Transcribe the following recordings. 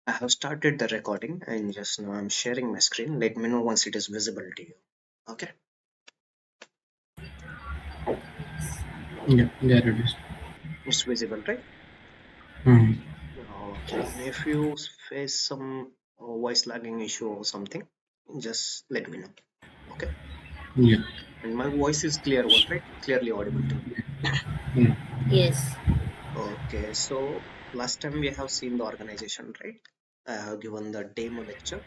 I have started the recording and just now I'm sharing my screen. Let me know once it is visible to you. Okay. Yeah, there it is. It's visible, right? Hmm. Okay. And if you face some voice lagging issue or something, just let me know. Okay. Yeah. And my voice is clear one, right? Clearly audible to you. Yeah. Yes. Okay. So last time we have seen the organization, right? I have given the demo lecture.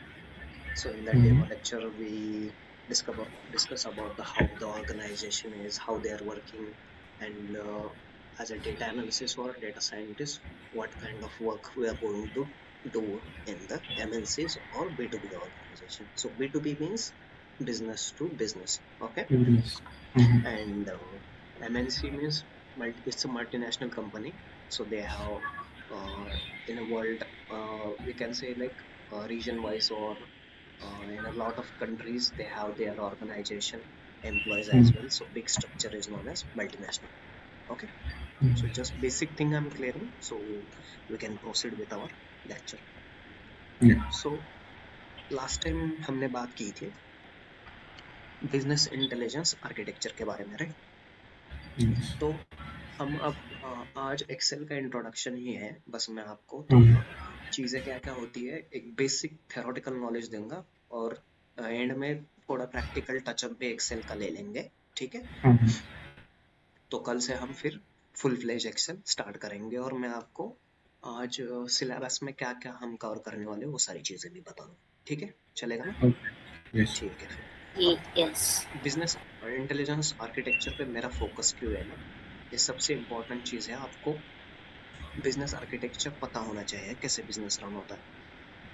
So in that Hmm. demo lecture, we discuss about the how the organization is, how they are working, and as a data analysis or data scientist, what kind of work we are going to do in the MNCs or B2B organization. So B2B means business to business, okay, Yes. Hmm. and MNC means it's a multinational company. So they have in a world, we can say like region wise or in a lot of countries they have their organization employees Hmm. as well, so big structure is known as multinational. Okay, so just basic thing I'm clearing so we can proceed with our lecture. Yeah. So last time हमने बात की थी business intelligence architecture के बारे में, right? Yes. तो हम अब आज एक्सेल का इंट्रोडक्शन ही है, बस मैं आपको Hmm. थोड़ा चीजें क्या क्या होती है एक बेसिक थ्योरेटिकल नॉलेज दूंगा और एंड में थोड़ा प्रैक्टिकल टचअप भी एक्सेल का ले लेंगे, ठीक है? Hmm. तो कल से हम फिर फुल फ्लेज एक्सेल स्टार्ट करेंगे और मैं आपको आज सिलेबस में क्या क्या हम कवर करने वाले वो सारी चीजें भी बताऊंगा, ठीक है? चलेगा ना? Okay. Yes. ठीक है फिर अब Yes. बिजनेस इंटेलिजेंस आर्किटेक्चर पे मेरा फोकस क्यों है ना, ये सबसे इम्पोर्टेंट चीज है, आपको बिजनेस आर्किटेक्चर पता होना चाहिए कैसे बिजनेस रन होता है।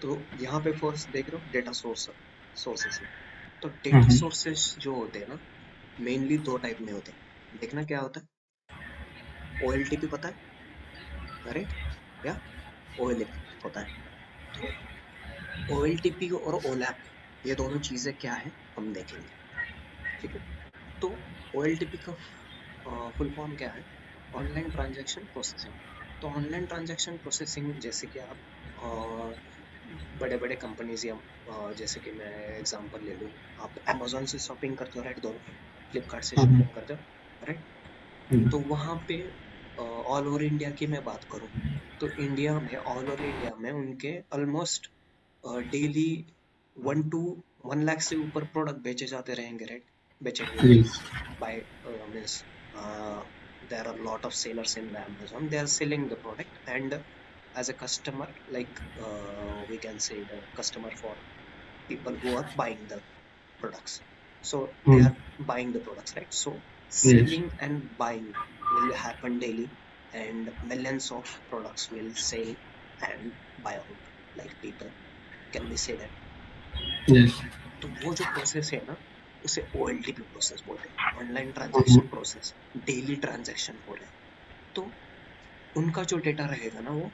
तो यहाँ पे फर्स्ट देख रहे हो डेटा सोर्सेस है, तो डेटा Hmm. सोर्सेस जो होते हैं ना मेनली दो टाइप में होते हैं। देखना क्या होता है, OLTP पता है, करेक्ट? या OLAP होता है। तो OLTP और OLAP ये दोनों चीजें क्या है हम देखेंगे, ठीक है? तो OLTP का फुल फॉर्म क्या है, ऑनलाइन ट्रांजैक्शन प्रोसेसिंग। तो ऑनलाइन ट्रांजैक्शन प्रोसेसिंग जैसे कि आप बड़े बड़े कंपनीज या जैसे कि मैं एग्जांपल ले लूँ, आप अमेजोन से शॉपिंग करते हो, राइट? दोनों फ्लिपकार्ट से Hmm. शॉपिंग करते हो, राइट? Yeah. तो वहाँ पे ऑल ओवर इंडिया की मैं बात करूँ तो इंडिया में ऑल ओवर इंडिया में उनके ऑलमोस्ट डेली 1 to 1 लाख से ऊपर प्रोडक्ट बेचे जाते रहेंगे, राइट? बेचेंगे वो Yes. by means there are a lot of sellers in the Amazon. They are selling the product, and as a customer, like we can say the customer for people who are buying the products. So they Hmm. are buying the products, right? So Yes. selling and buying will happen daily, and millions of products will sell and buy out. Like people, can we say that? Yes. तो वो जो process है ना उसे OLTP process बोलते हैं, online Hmm. Transaction process. Daily transaction हो रहे हैं तो उनका जो डेटा रहेगा ना वो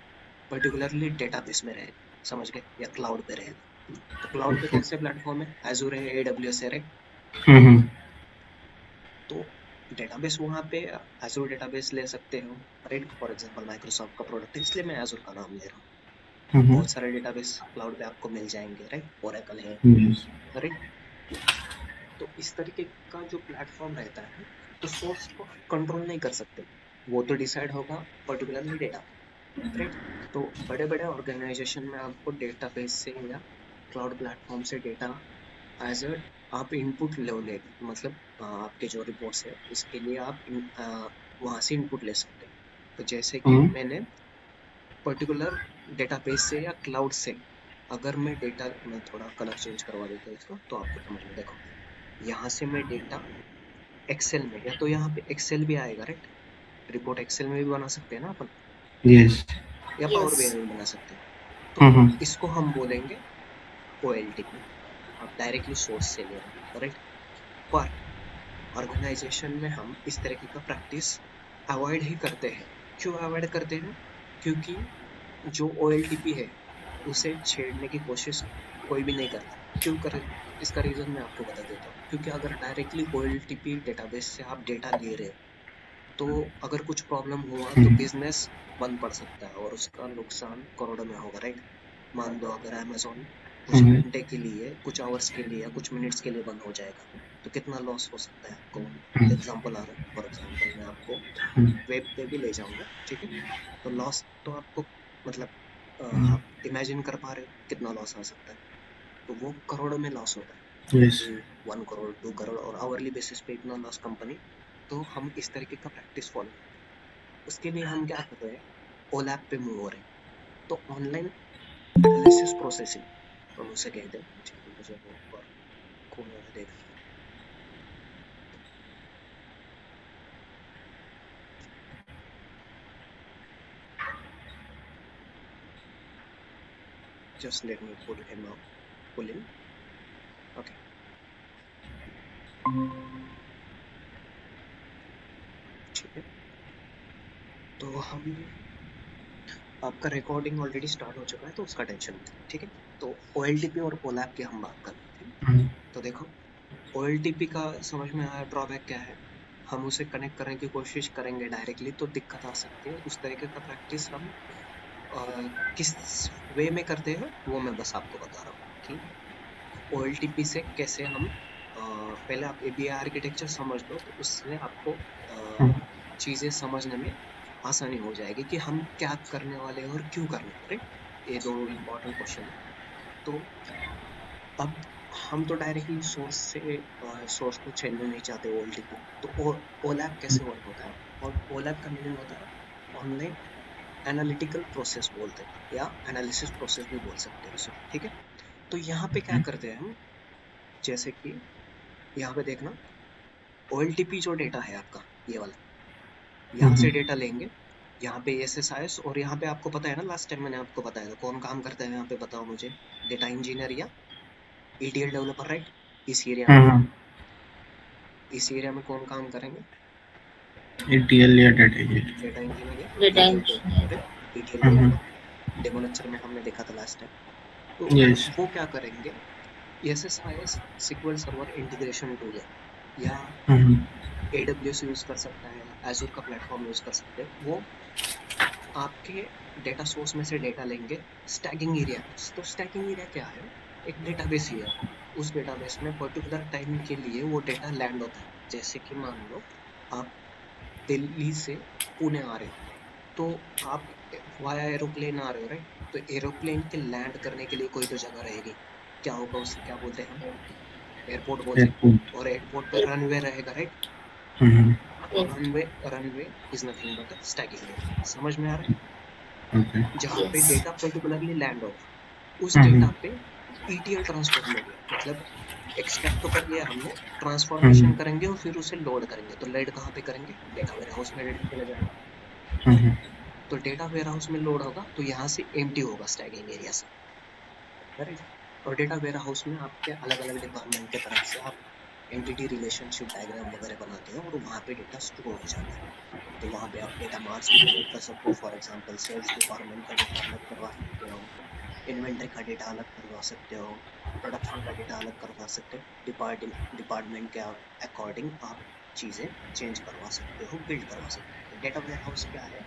पर्टिकुलरली डेटाबेस में रहेगा, समझ गए? या क्लाउड पे रहेगा। तो क्लाउड पे Okay. कौन से प्लेटफॉर्म है, एजूर है, AWS है, राइट? Hmm. तो डेटाबेस वहाँ पे एजूर डेटाबेस ले सकते हो, राइट? फॉर एग्जांपल माइक्रोसॉफ्ट का प्रोडक्ट है इसलिए मैं एजूर का नाम ले रहा हूँ। Hmm. बहुत सारे डेटाबेस क्लाउड पे आपको मिल जाएंगे, राइट? ओरेकल है, Yes. राइट? तो इस तरीके का जो प्लेटफॉर्म रहता है तो सोर्स को कंट्रोल नहीं कर सकते, वो तो डिसाइड होगा पर्टिकुलरली डेटा पे, राइट? तो बड़े बड़े ऑर्गेनाइजेशन में आपको डेटाबेस से या क्लाउड प्लेटफॉर्म से डेटा एज अ आप इनपुट ले मतलब आपके जो रिपोर्ट्स है उसके लिए आप वहाँ से इनपुट ले सकते हो। तो जैसे कि Hmm. मैंने पर्टिकुलर डेटाबेस से या क्लाउड से अगर मैं डेटा, मैं थोड़ा कलर चेंज करवा देता हूँ इसका तो आपको समझ में, देखो यहाँ से मैं डेटा एक्सेल में, या तो यहाँ पे एक्सेल भी आएगा, राइट? रिपोर्ट एक्सेल में भी बना सकते हैं ना अपन, Yes. या पावर बीआई Yes. में बना सकते हैं। तो Hmm. इसको हम बोलेंगे OLTP, आप डायरेक्टली सोर्स से ले रहे हो, राइट? पर ऑर्गेनाइजेशन में हम इस तरीके का प्रैक्टिस अवॉइड ही करते हैं। क्यों अवॉइड करते हैं? क्योंकि जो OLTP है उसे छेड़ने की कोशिश कोई भी नहीं करता। क्यों करे? इसका रीजन मैं आपको बता देता हूँ। क्योंकि अगर डायरेक्टली OLTP डेटाबेस से आप डेटा ले रहे हो तो अगर कुछ प्रॉब्लम हुआ तो Hmm. बिजनेस बंद पड़ सकता है और उसका नुकसान करोड़ों में होगा, राइट? मान लो अगर अमेजोन कुछ घंटे के लिए, कुछ आवर्स के लिए या कुछ मिनट्स के लिए बंद हो जाएगा, तो कितना लॉस हो सकता है आपको। एग्जांपल आ रहा है, फॉर एग्जांपल मैं आपको वेब पे भी ले जाऊंगा, ठीक है। तो लॉस तो आपको मतलब आप इमेजिन कर पा रहे हो कितना लॉस आ सकता है। तो वो करोड़ों में लॉस होता है, Yes. 1 करोड़ 2 करोड़ और आवरली बेसिस पे इतना लॉस कंपनी। तो हम इस तरीके का प्रैक्टिस फॉलो करते हैं। उसके लिए हम क्या कर रहे हैं, ओलैप पे मूव हो रहे हैं। तो ऑनलाइन एनालिसिस प्रोसेसिंग हम उसे कहते हैं। ठीक है, मुझे वो ऊपर कोने में देखना है। Just let me pull him out, pull in. Okay. ठीक है, तो हम आपका रिकॉर्डिंग ऑलरेडी स्टार्ट हो चुका है, तो उसका टेंशन मत लो, ठीक है। तो OLTP और ओलैप की हम बात कर रहे थे। तो देखो, OLTP का समझ में आया ड्रॉबैक क्या है। हम उसे कनेक्ट करने की कोशिश करेंगे डायरेक्टली तो दिक्कत आ सकती है। उस तरीके का प्रैक्टिस हम किस वे में करते हैं वो मैं बस आपको बता रहा हूँ कि OLTP से कैसे हम पहले आप ABI आर्किटेक्चर समझ लो, तो उससे आपको चीजें समझने में आसानी हो जाएगी कि हम क्या करने वाले हैं और क्यों करने वाले। ये दो इम्पोर्टेंट क्वेश्चन है। तो अब हम तो डायरेक्टली सोर्स को छेड़ना नहीं चाहते OLTP। तो ओलैप कैसे वर्क होता है, और ओलैप का मीनिंग होता है ऑनलाइन एनालिटिकल प्रोसेस बोलते हैं, या एनालिसिस प्रोसेस भी बोल सकते हैं उसे, ठीक है। तो यहाँ पे क्या करते हैं हम, जैसे कि यहाँ पे देखना, OLTP जो डेटा है आपका ये वाला, यहाँ से डेटा लेंगे, यहाँ पे SSIS, और यहाँ पे आपको पता है ना, लास्ट टाइम मैंने आपको बताया था कौन काम करता है यहाँ पे, बताओ मुझे। डेटा इंजीनियर या ETL डेवलपर, राइट। इस एरिया में, इस एरिया में कौन काम करेंगे, ETL या डेटा इंजीनियर. डेटा इंजीनियर या Data ETL engineer. Developer, ETL developer. Demo lecture में हमने देखा था लास्ट टाइम। तो Yes. वो क्या करेंगे, SSIS SQL server integration tool है, या AWS यूज कर सकता है, Azure का प्लेटफॉर्म यूज कर सकते हैं। वो आपके डेटा सोर्स में से डेटा लेंगे स्टैगिंग एरिया। तो स्टैगिंग एरिया क्या है, एक डेटाबेस ही है। उस डेटाबेस में पर्टिकुलर टाइम के लिए वो डेटा लैंड होता है। जैसे कि मान लो आप दिल्ली से पुणे आ रहे हो, तो आप वाया एरोप्लेन आ रहे हो, राइट। तो एरोप्लेन के लैंड करने के लिए कोई तो जगह रहेगी, क्या होगा उसे क्या बोलते हैं हम, एयरपोर्ट बोलते हैं। Airport. और एयरपोर्ट पे रनवे रहेगा, राइट। और Yes. Runway is nothing but staging area. समझ में आ रहा है, Okay. जहाँ पे Yes. डेटा पर्टिकुलरली लैंड होगा, उस डेटा पे ETL ट्रांसफॉर्म होगा। मतलब एक्सट्रैक्ट तो कर लिया हमने, ट्रांसफॉर्मेशन करेंगे और फिर उसे लोड करेंगे। तो लोड कहाँ पे करेंगे, डेटा वेयर हाउस में डेटा चला जाएगा। तो डेटा वेयर हाउस में लोड होगा, तो यहाँ से एम्प्टी होगा स्टैगिंग एरिया से, करेक्ट। और डेटा वेयर हाउस में आपके अलग अलग डिपार्टमेंट के तरफ से आप एंटिटी रिलेशनशिप डायग्राम वगैरह बनाते हो, और वहाँ पे डेटा स्टोर हो जाता है। तो वहाँ पे आप डेटा मार्ट्स भी क्रिएट कर सकते हो। फॉर एग्जांपल सेल्स डिपार्टमेंट का डेटा अलग करवा सकते हो, इन्वेंटरी का डेटा अलग करवा सकते हो, प्रोडक्शन का डेटा अलग करवा सकते हो। डिपार्टमेंट के अकॉर्डिंग आप चीज़ें चेंज करवा सकते हो, बिल्ड करवा सकते हो। तो डेटा वेयर हाउस क्या है,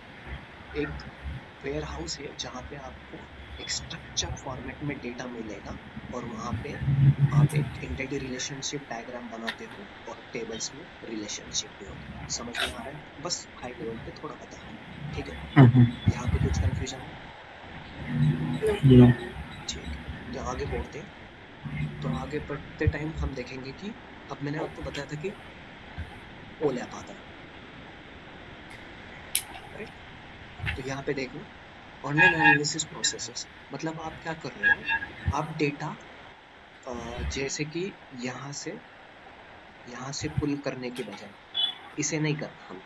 एक वेयर हाउस है जहाँ पे आपको एक स्ट्रक्चर फॉर्मेट में डेटा मिलेगा, और वहाँ पे आप एक एंटिटी रिलेशनशिप डायग्राम बनाते हो, और टेबल्स में रिलेशनशिप भी होता है। समझ में आ रहा है, बस हाई लेवल पे थोड़ा बता रहा हूँ, ठीक है। यहाँ पे कुछ कंफ्यूजन है, No. ठीक है। तो आगे बढ़ते हैं। तो आगे बढ़ते टाइम हम देखेंगे कि अब मैंने आपको बताया था कि ओलैप आता है, राइट। तो यहाँ पे देखना, ऑनलाइन एनालिसिस प्रोसेसेस, मतलब आप क्या कर रहे हो, आप डेटा जैसे कि यहाँ से पुल करने के बजाय इसे नहीं करना,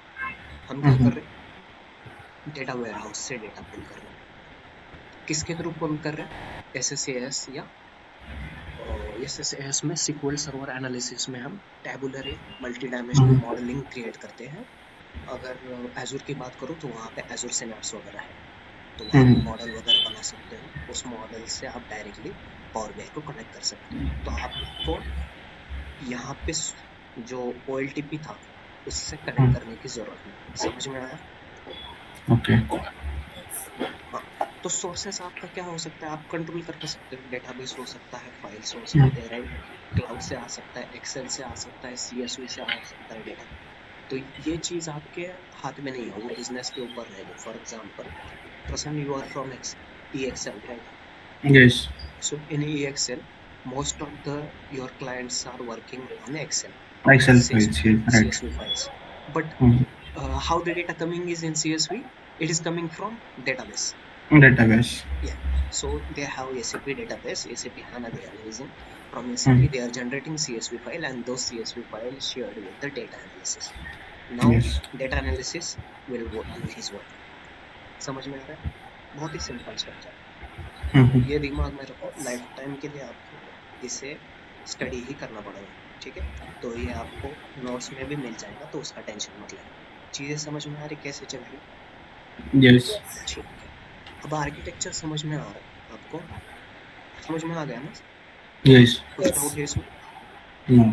हम क्या कर रहे हैं, डेटा वेयर हाउस से डेटा पुल कर रहे हैं। किसके थ्रू पुल कर रहे हैं, SSAS या SSAS में SQL सर्वर एनालिसिस में हम टैबुलर या मल्टी डायमेंशनल मॉडलिंग क्रिएट करते हैं। अगर Azure की बात करूँ तो वहाँ पे Azure Synapse वगैरह है, तो वहाँ पे मॉडल वगैरह बना सकते हो। उस मॉडल से आप डायरेक्टली पावर BI को कनेक्ट कर सकते हो। तो आपको यहाँ पे जो OLTP था उससे कनेक्ट करने की जरूरत नहीं। समझ में आया, Okay. हाँ। तो सोर्सेस आपका क्या हो सकता है, आप कंट्रोल कर सकते हो, डेटाबेस हो सकता है, फाइल्स हो हम्म, सकते हैं, राइट, क्लाउड से आ सकता है, एक्सेल से आ सकता है, सीएसवी से आ सकता है डेटा। तो ये चीज आपके हाथ में नहीं है, वो बिजनेस के ऊपर रहेगी। For example, Prasanna, you are from EXL, right? yes, So in EXL, most of the your clients are working on Excel, Excel CSV, files, yes, right. CSV files. But Mm. how the data coming is in CSV? It is coming from database. Database. Yeah. So they have SAP database, SAP HANA they are using. From SAP, Mm. they are generating CSV file, and those CSV files shared with the data analysis. Now, Yes. data analysis will do his work. समझ में आ रहा है? बहुत ही simple structure. Mm-hmm. ये दिमाग में रखो, life time के लिए आपको इसे स्टडी ही करना पड़ेगा, ठीक है? तो ये आपको नोट्स में भी मिल जाएगा, तो उसका टेंशन मत लेना। चीजें समझ में आ रही कैसे चल रही? Yes. ठीक है। अब आर्किटेक्चर समझ में आ रहा है आपको? समझ में आ गया ना? Yes. कुछ डाउट है इसमें? No.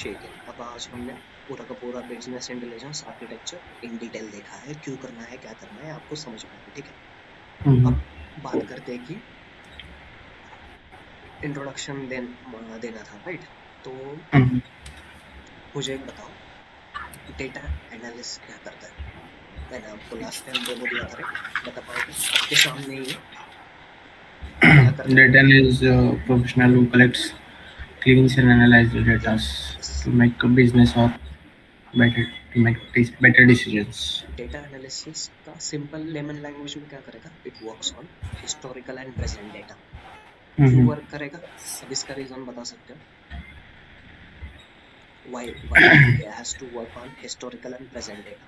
ठीक है। अब आज हमने पूरा का पूरा business intelligence architecture in detail देखा है, क्यों करना है, क्या करना है, आपको समझ में आ गया, ठीक है? Mm-hmm. अब बात करते हैं कि इंट्रोडक्शन देना था, राइट? तो Mm-hmm. मुझे एक बताओ, डेटा एनालिस्ट क्या करता है? मैंने आपको लास्ट टाइम डेमो दिया था, राइट? बता पाओगे? आपके सामने ही है, क्या करता है? Data analyst professional who collects, cleans, and analyzes the data yes, to make a business or better to make better decisions. Data analysis का सिंपल लेमन लैंग्वेज में क्या करेगा? It works on historical and present data. क्यों Mm-hmm. Work करेगा? अब इसका reason बता सकते हो? Why it has to work on historical and present data?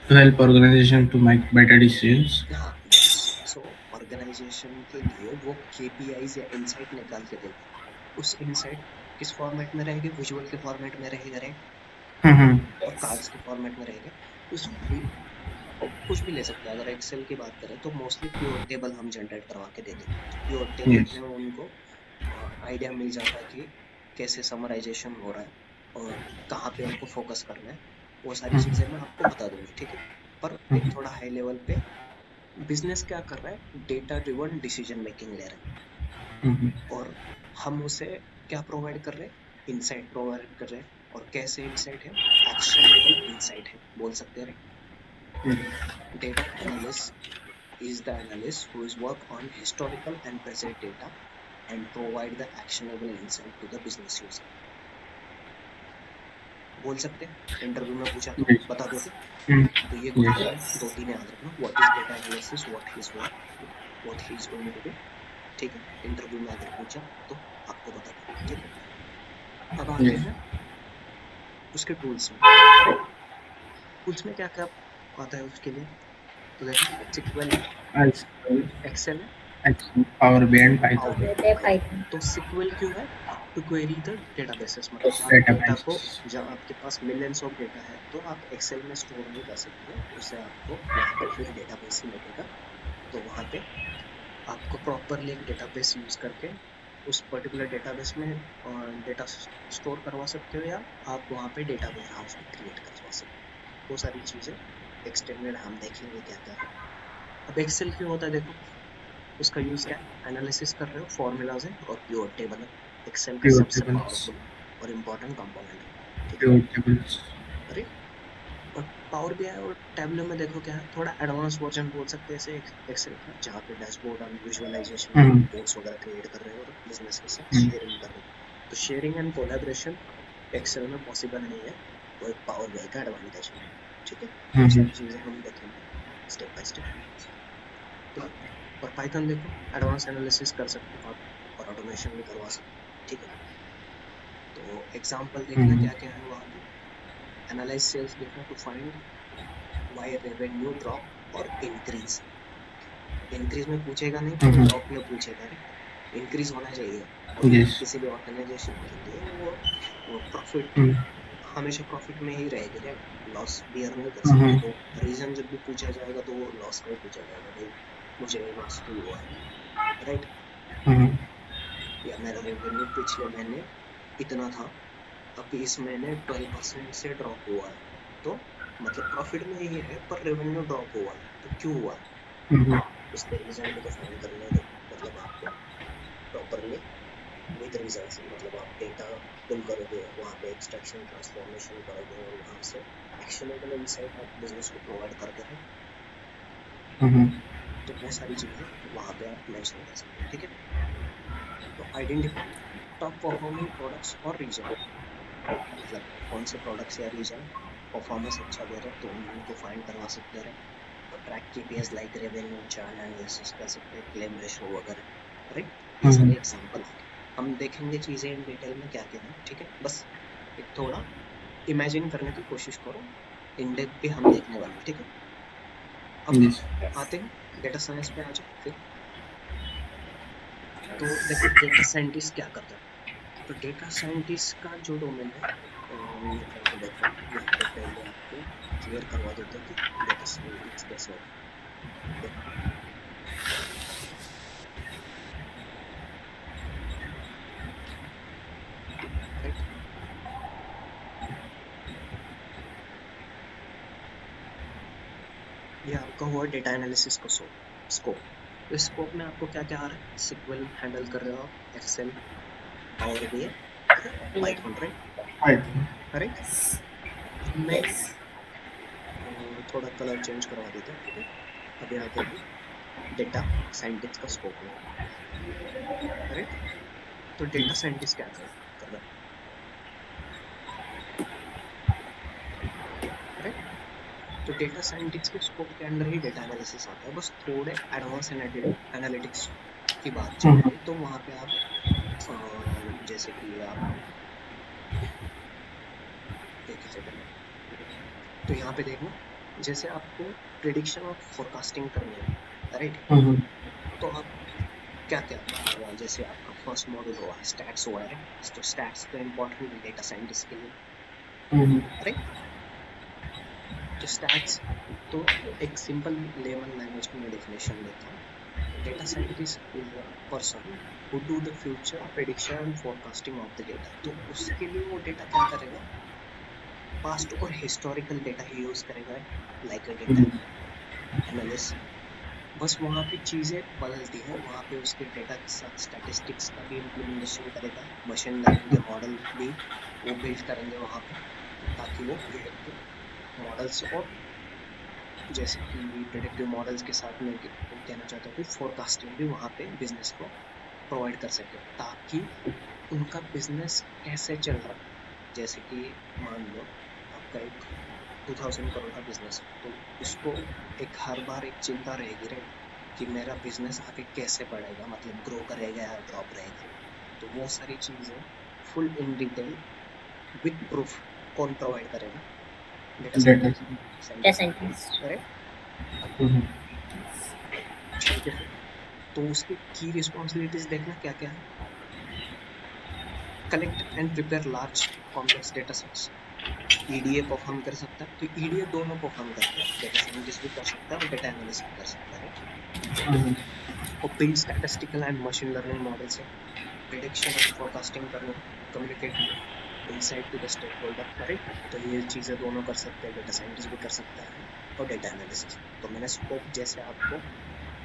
To help organization to make better decisions. हाँ, यस। सो ऑर्गेनाइजेशन के लिए वो केपीआईज या इनसाइट निकाल के देगा। उस इनसाइट किस फॉर्मेट में रहेगी? विजुअल के फॉर्मेट में रहेगा, राइट? Mm-hmm. और कार्ड्स के फॉर्मेट में रहेगा। उस कुछ भी ले सकते हैं। अगर एक्सेल की बात करें तो मोस्टली प्योर टेबल हम जनरेट करवा के देते हैं। Pure table Yes. में उनको आइडिया मिल जाता है कि कैसे समराइजेशन हो रहा है और कहाँ पे उनको फोकस करना है। वो सारी Mm-hmm. चीजें मैं आपको बता दूंगा, ठीक है? पर एक Mm-hmm. थोड़ा हाई लेवल पे, बिजनेस क्या कर रहा है? डेटा ड्रिवन डिसीजन मेकिंग ले रहा है, Mm-hmm. और हम उसे क्या प्रोवाइड कर रहे हैं? इंसाइट प्रोवाइड कर रहे हैं। और कैसे इंसाइट है? एक्शनेबल इंसाइट है, बोल सकते हैं। Data analyst is the analyst who is work on historical and present data and provide the actionable insight to the business user. बोल सकते हैं? इंटरव्यू में पूछा तो Yes. बता दोगे? Mm. तो ये Yes. दो तीन याद रखना, what is data analysis, what his work, what he is going to do, ठीक है? इंटरव्यू में अगर पूछा तो आपको बता दो, ठीक है? अब आते Yes. हैं उसके टूल्स में। टूल्स में क्या क्या आता है उसके लिए? तो देखो, सिक्वल है, As एक्सेल है, Power BI and power Python. BI, Python. तो सिक्वल क्यों है? टू क्वेरी द डेटाबेसेस, मतलब आप डेटा को, Database. जब आपके पास मिलियंस ऑफ डेटा है तो आप एक्सेल में स्टोर नहीं कर सकते हो उसे, आपको वहां पे फिर डेटाबेस ही लगेगा। तो वहां पे आपको प्रॉपरली एक डेटाबेस यूज करके उस पर्टिकुलर डेटाबेस में डेटा स्टोर करवा सकते हो, या आप वहां पे डेटा वेयर हाउस भी क्रिएट करवा सकते हो। वो सारी चीजें एक्सटेंडेड हम देखेंगे क्या क्या है। अब एक्सेल क्यों होता है? देखो, उसका यूज क्या है? एनालिसिस कर रहे हो, फॉर्मूलाज है और प्योर टेबल है। एक्सेल का Pivot सबसे tables. पावरफुल और इम्पोर्टेंट कंपोनेंट है, ठीक है? Pivot tables. अरे, और पावर बीआई और टैबलो में देखो क्या है, थोड़ा एडवांस वर्जन बोल सकते हैं इसे एक्सेल का, जहाँ पे डैशबोर्ड और विजुअलाइजेशन और Mm-hmm. रिपोर्ट्स वगैरह क्रिएट कर रहे हो और बिजनेस के साथ Mm-hmm. शेयरिंग कर रहे हो। तो शेयरिंग एंड कोलैबोरेशन एक्सेल में पॉसिबल नहीं है, वो एक पावर बीआई का एडवांटेज है, ठीक है? वो Mm-hmm. सारी चीजें हम देखेंगे स्टेप बाय स्टेप। तो और पाइथन देखो, एडवांस एनालिसिस कर सकते हो आप और ऑटोमेशन भी करवा सकते हो, ठीक है? तो एग्जांपल देखना Mm-hmm. क्या क्या है वहाँ पे। Analyse sales data to find why revenue drop और इंक्रीज। इंक्रीज में पूछेगा नहीं, पर Mm-hmm. ड्रॉप में पूछेगा, राइट? इंक्रीज होना चाहिए। अभी Yes. किसी भी ऑर्गेनाइजेशन के लिए वो प्रॉफिट, Mm-hmm. हमेशा प्रॉफिट में ही रहेगी, राइट? लॉस बियर नहीं कर सकती। Mm-hmm. तो रीजन जब भी पूछा जाएगा तो वो लॉस का ही पूछा जाएगा, भाई मुझे लॉस क्यों हुआ है, राइट? Mm-hmm. या मेरा रेवेन्यू पिछले महीने इतना था, अब इस महीने 12% से ड्रॉप हुआ है, तो मतलब प्रॉफिट में ही है पर रेवेन्यू ड्रॉप हुआ है, तो क्यों हुआ है? Mm-hmm. उसके रीजन भी डिफाइन करने दो, मतलब आपको प्रॉपरली विद रिजल्ट्स, मतलब आप डेटा पुल करोगे, वहाँ पे एक्सट्रैक्शन ट्रांसफॉर्मेशन करोगे और वहाँ से एक्शनेबल इनसाइट आप बिजनेस को प्रोवाइड करते रहे। तो वो सारी चीज़ें वहाँ पे आप मेंशन कर सकते हो, ठीक है। तो आइडेंटिफाई टॉप परफॉर्मिंग प्रोडक्ट्स और रीजन, मतलब कौन से प्रोडक्ट्स या रीजन परफॉर्मेंस अच्छा दे रहे हैं तो उनको फाइंड करवा सकते हैं। और track KPIs like revenue, churn analysis कर सकते हैं, क्लेम रेशो वगैरह, राइट। ये सारे एग्जांपल आ गए। हम देखेंगे चीज़ें इन डिटेल में क्या क्या है, ठीक है। बस एक थोड़ा इमेजिन करने की कोशिश करो, इन डेप्थ भी हम देखने वाले हैं, ठीक है। अब आते हैं डेटा साइंस पे, आ जाओ फिर। तो देखो डेटा साइंटिस्ट क्या करता है। तो डेटा साइंटिस्ट का जो डोमेन है, यहाँ पे देखो, यहाँ पे पहले आपको क्लियर करवा देते हैं कि डेटा साइंटिस्ट कैसे होता है। देखो राइट, ये आपका हुआ डेटा एनालिसिस का स्कोप। तो इस स्कोप में आपको क्या क्या आ रहा है, सिक्वल हैंडल कर रहे हो आप, Excel, Power BI, Python, right. अब मैं थोड़ा कलर चेंज करवा देता हूँ, ठीक है। अब यहाँ देखो डेटा साइंटिस्ट का स्कोप में, राइट। तो डेटा साइंटिस्ट क्या कर रहा है, राइट। तो डेटा साइंटिस्ट के स्कोप के अंडर ही डेटा एनालिसिस आता है, बस थोड़े एडवांस एनालिटिक्स की बात चल रही है। तो वहाँ पे आप जैसे कि आप एक ही सेकंड, तो यहाँ पे देखना, जैसे आपको प्रिडिक्शन और फोरकास्टिंग करनी है, राइट। तो आप क्या क्या, जैसे आपका फर्स्ट मॉड्यूल हुआ स्टैट्स हुआ है, तो स्टैट्स तो इम्पोर्टेंट है डेटा साइंटिस्ट के लिए, राइट। तो स्टैट्स, तो एक सिंपल लेमन लैंग्वेज में डेफिनेशन देता हूँ। Data scientist is a person who do the future prediction and forecasting of the data। तो उसके लिए वो डेटा क्या करेगा, पास्ट और हिस्टोरिकल डेटा ही यूज करेगा, लाइक अ डेटा एनालिस्ट। बस वहाँ पे चीज़ें बदलती है, वहाँ पे उसके डेटा के साथ स्टैटिस्टिक्स का भी इम्प्लीमेंटेशन करेगा, मशीन लर्निंग के मॉडल भी वो बिल्ड करेंगे वहाँ पे, ताकि वो प्रिडिक्टिव मॉडल्स, और जैसे कि प्रिडिक्टिव मॉडल्स के साथ में कहना चाहता हूँ कि फोरकास्टिंग भी वहाँ पे बिजनेस को प्रोवाइड कर सके, ताकि उनका बिजनेस कैसे चल रहा है। जैसे कि मान लो आपका एक 2000 करोड़ का बिजनेस है, तो उसको एक हर बार एक चिंता रहेगी, राइट, कि मेरा बिजनेस आगे कैसे बढ़ेगा, मतलब ग्रो करेगा या ड्रॉप रहेगा। तो वो सारी चीजें full in detail with proof कौन प्रोवाइड करेगा, डेटा साइंटिस्ट, राइट। ठीक है, फिर तो उसकी की रिस्पॉन्सिबिलिटीज देखना क्या क्या है, collect and prepare large complex data sets, EDA perform कर सकता है। तो ईडीए दोनों परफॉर्म करता है, डेटा साइंटिस्ट भी कर सकता है और डेटा एनालिस्ट भी कर सकता है, राइट। और build statistical and machine learning model से प्रिडिक्शन एंड फोरकास्टिंग करना, communicate insight to the stakeholder, right. तो ये चीज़ें दोनों कर सकते हैं, डेटा साइंटिस्ट भी कर सकता है और डेटा एनालिस्ट। तो मैंने स्कोप जैसे आपको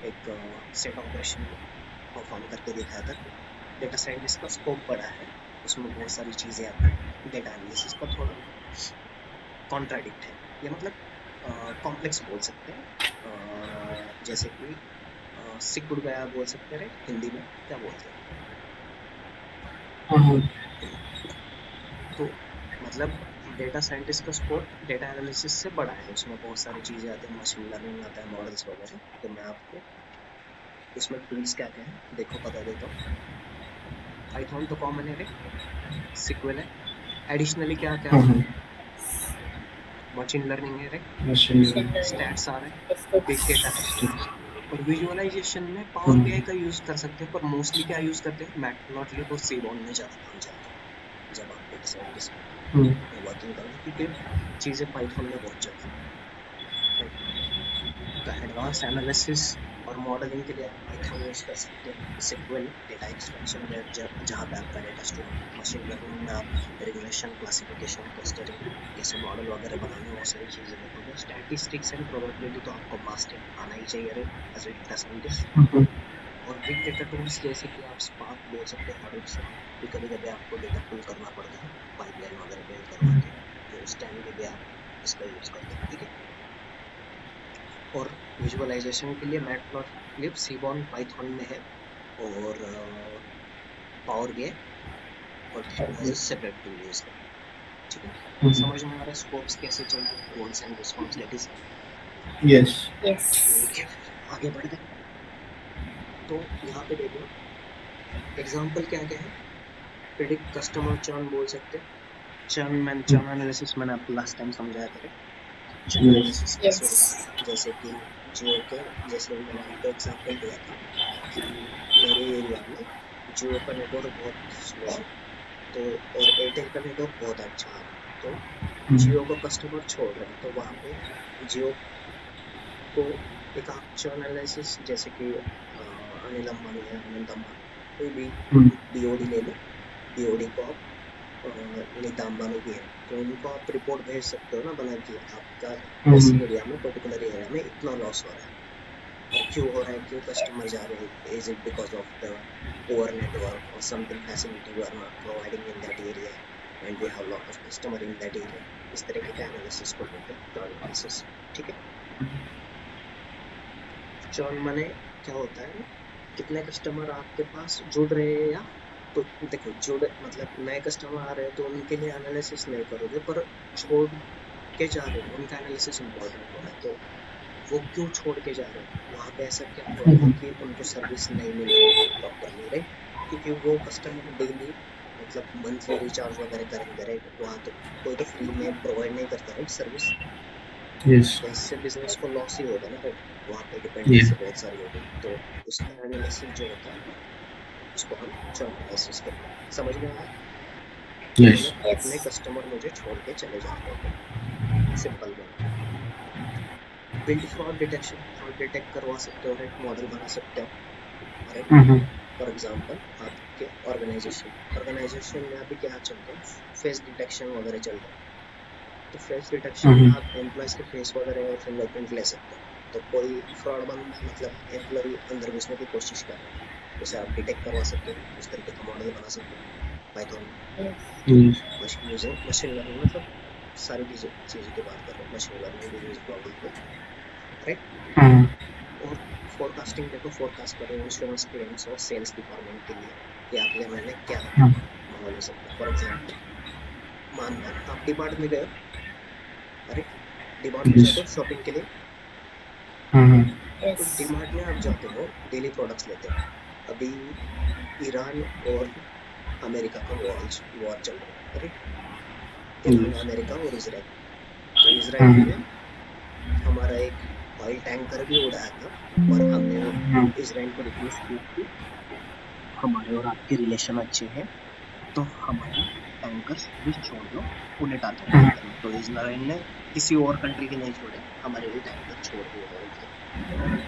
एक सेट ऑपरेशन परफॉर्म करके दिखाया था कि डेटा साइंटिस्ट का स्कोप बड़ा है, उसमें बहुत सारी चीज़ें आती हैं। डेटा एनालिसिस का थोड़ा कॉन्ट्राडिक्ट है, ये मतलब कॉम्प्लेक्स बोल सकते हैं, जैसे कि सिकुड़ गया बोल सकते हैं, राइट। हिंदी में क्या बोलते हैं, तो मतलब डेटा साइंटिस्ट का स्कोप डेटा एनालिसिस से बड़ा है, उसमें बहुत सारी चीज़ें आती हैं, मशीन लर्निंग आता है, मॉडल्स वगैरह। तो मैं आपको उसमें टूल्स क्या क्या है देखो बता देता हूँ। पाइथन तो कॉमन है, राइट, सिक्वल है, एडिशनली क्या क्या है, मशीन लर्निंग है, राइट, स्टैट्स आ रहे हैं, बिग डेटा है, और विजुअलाइजेशन में पावर बीआई का यूज कर सकते हैं, पर मोस्टली क्या यूज करते हैं, मैटप्लॉटलिब और सीबॉन में ज्यादा काम चलता है जब आप डेटा साइंटिस्ट में वर्किंग करोगे, क्योंकि चीजें पाइथन में बहुत चलती है, राइट। तो एडवांस एनालिसिस और मॉडलिंग के लिए आप पाइथन यूज कर सकते हो, SQL डेटा एक्सट्रैक्शन में जहाँ पे आपका डेटा स्टोर है, मशीन लर्निंग में आप रिग्रेशन, क्लासिफिकेशन, क्लस्टरिंग, कैसे मॉडल वगैरह बनाने हैं वो सारी चीजें देखोगे। स्टैटिस्टिक्स एंड प्रोबेबिलिटी तो आपको मस्ट है, आना ही चाहिए रे एज ए डेटा साइंटिस्ट। और बिग डेटा टूल्स जैसे कि आप स्पार्क बोल सकते हो, हडूप से भी कभी कभी आपको डेटा पुल करना पड़ता है पाइपलाइन वगैरह बिल्ड करवा के, तो उस टाइम में भी आप इसका यूज करते हो, ठीक है। और विजुअलाइजेशन के लिए मैटप्लॉटलिब, सीबॉन पाइथन में है, और पावर बीआई और as a separate tool use करते हैं, ठीक है। समझ में आ रहा है स्कोप्स कैसे चलते हैं, roles and responsibilities, Yes. Yes. ठीक है। आगे बढ़ते हैं, तो यहाँ पे देखो एग्जाम्पल क्या क्या है। प्रिडिक्ट कस्टमर चर्न बोल सकते हैं, चर्न एनालिसिस मैंने आपको लास्ट टाइम समझाया था, चर्न Yes. एनालिसिस कैसे होता Yes. है। जैसे कि जियो के, जैसे मैंने आपको एग्जांपल दिया था कि मेरे एरिया में जियो का नेटवर्क बहुत स्लो है, तो और एयरटेल का नेटवर्क बहुत अच्छा आ रहा है, तो जियो को कस्टमर छोड़ रहे हैं, तो वहाँ पे जियो को एक आप चर्न एनालिसिस, जैसे कि अनिल अंबानी है, अनंत अंबानी, कोई भी बीओडी ले लो, बीओडी को आप नीता अंबानी भी है, तो उनको आप रिपोर्ट भेज सकते हो ना बना के, आपका इस एरिया में, पर्टिकुलर एरिया में इतना लॉस हो रहा है और क्यों हो रहा है, क्यों कस्टमर जा रहे हैं, is it because of the poor network or something facility we are not providing in that area and we have lot of customer in that area। इस तरीके का एनालिसिस को बोलते हैं churn analysis, ठीक है। churn माने क्या होता है, कितने कस्टमर आपके पास जुड़ रहे हैं, या तो देखो जुड़ मतलब नए कस्टमर आ रहे हैं तो उनके लिए एनालिसिस नहीं करोगे, पर छोड़ के जा रहे हैं उनका एनालिसिस इम्पोर्टेंट हो रहा है, तो वो क्यों छोड़ के जा रहे हैं, वहाँ पे ऐसा क्या हो रहा है कि उनको सर्विस नहीं मिल रही है प्रॉपरली, राइट। क्योंकि वो कस्टमर डेली मतलब मंथली रिचार्ज वगैरह करेंगे, राइट, वहाँ तो कोई तो फ्री में प्रोवाइड नहीं करता, राइट, सर्विस। Yes. तो इससे बिजनेस को लॉस ही होगा ना, राइट, वहाँ पे Yeah. डिपेंडेंसी बहुत सारी होगी, तो उसका एनालिसिस जो होता है उसको हम चर्न एनालिसिस कहते हैं। समझ में आया, Yes. मतलब कितने कस्टमर मुझे छोड़ के चले जा रहे हैं, सिंपल में। Build fraud detection, fraud detect करवा सकते हो, राइट, मॉडल बना सकते हो, राइट। फॉर एग्जांपल आपके ऑर्गेनाइजेशन में अभी क्या चल रहा है, फेस डिटेक्शन वगैरह चल रहा है, तो फेस डिटेक्शन में आप एम्प्लॉयज के फेस वगैरह और फिंगरप्रिंट ले सकते हो, तो कोई फ्रॉड बंदा मतलब एम्प्लॉय अंदर घुसने की कोशिश कर रहा है, उसे आप डिटेक्ट करवा सकते हो, उस तरीके का मॉडल बना सकते हो पाइथन में, Yes. यूजिंग मशीन लर्निंग, मतलब सारी चीज़ों की बात कर रहा हूँ, मशीन लर्निंग भी यूज प्रॉब्लम को, राइट। और फोरकास्टिंग देखो, फोरकास्ट करो इंश्योरेंस क्लेम्स और सेल्स डिपार्टमेंट के लिए कि अगले महीने क्या माहौल हो सकता है। फॉर एग्जांपल मान लो आप डिमार्ट में गए, अरे डिमार्ट में जाते हो Yes. शॉपिंग के लिए, तो Yes. डिमार्ट में आप जाते हो डेली प्रोडक्ट्स लेते हो, अभी ईरान और अमेरिका का वॉर चल रहा है, राइट, ईरान, Yes. अमेरिका और इसराइल, तो इसराइल ने हमारा एक ऑयल टैंकर भी उड़ाया था, और हमने इसराइल को रिक्वेस्ट की थी हमारे और आपके रिलेशन अच्छे हैं, तो हमारा टैंकर्स भी छोड़ दो, उन्हें टारगेट मत करो, तो इसराइल ने किसी और कंट्री के नहीं छोड़े, हमारे ही टैंकर छोड़ दिए ऑयल के,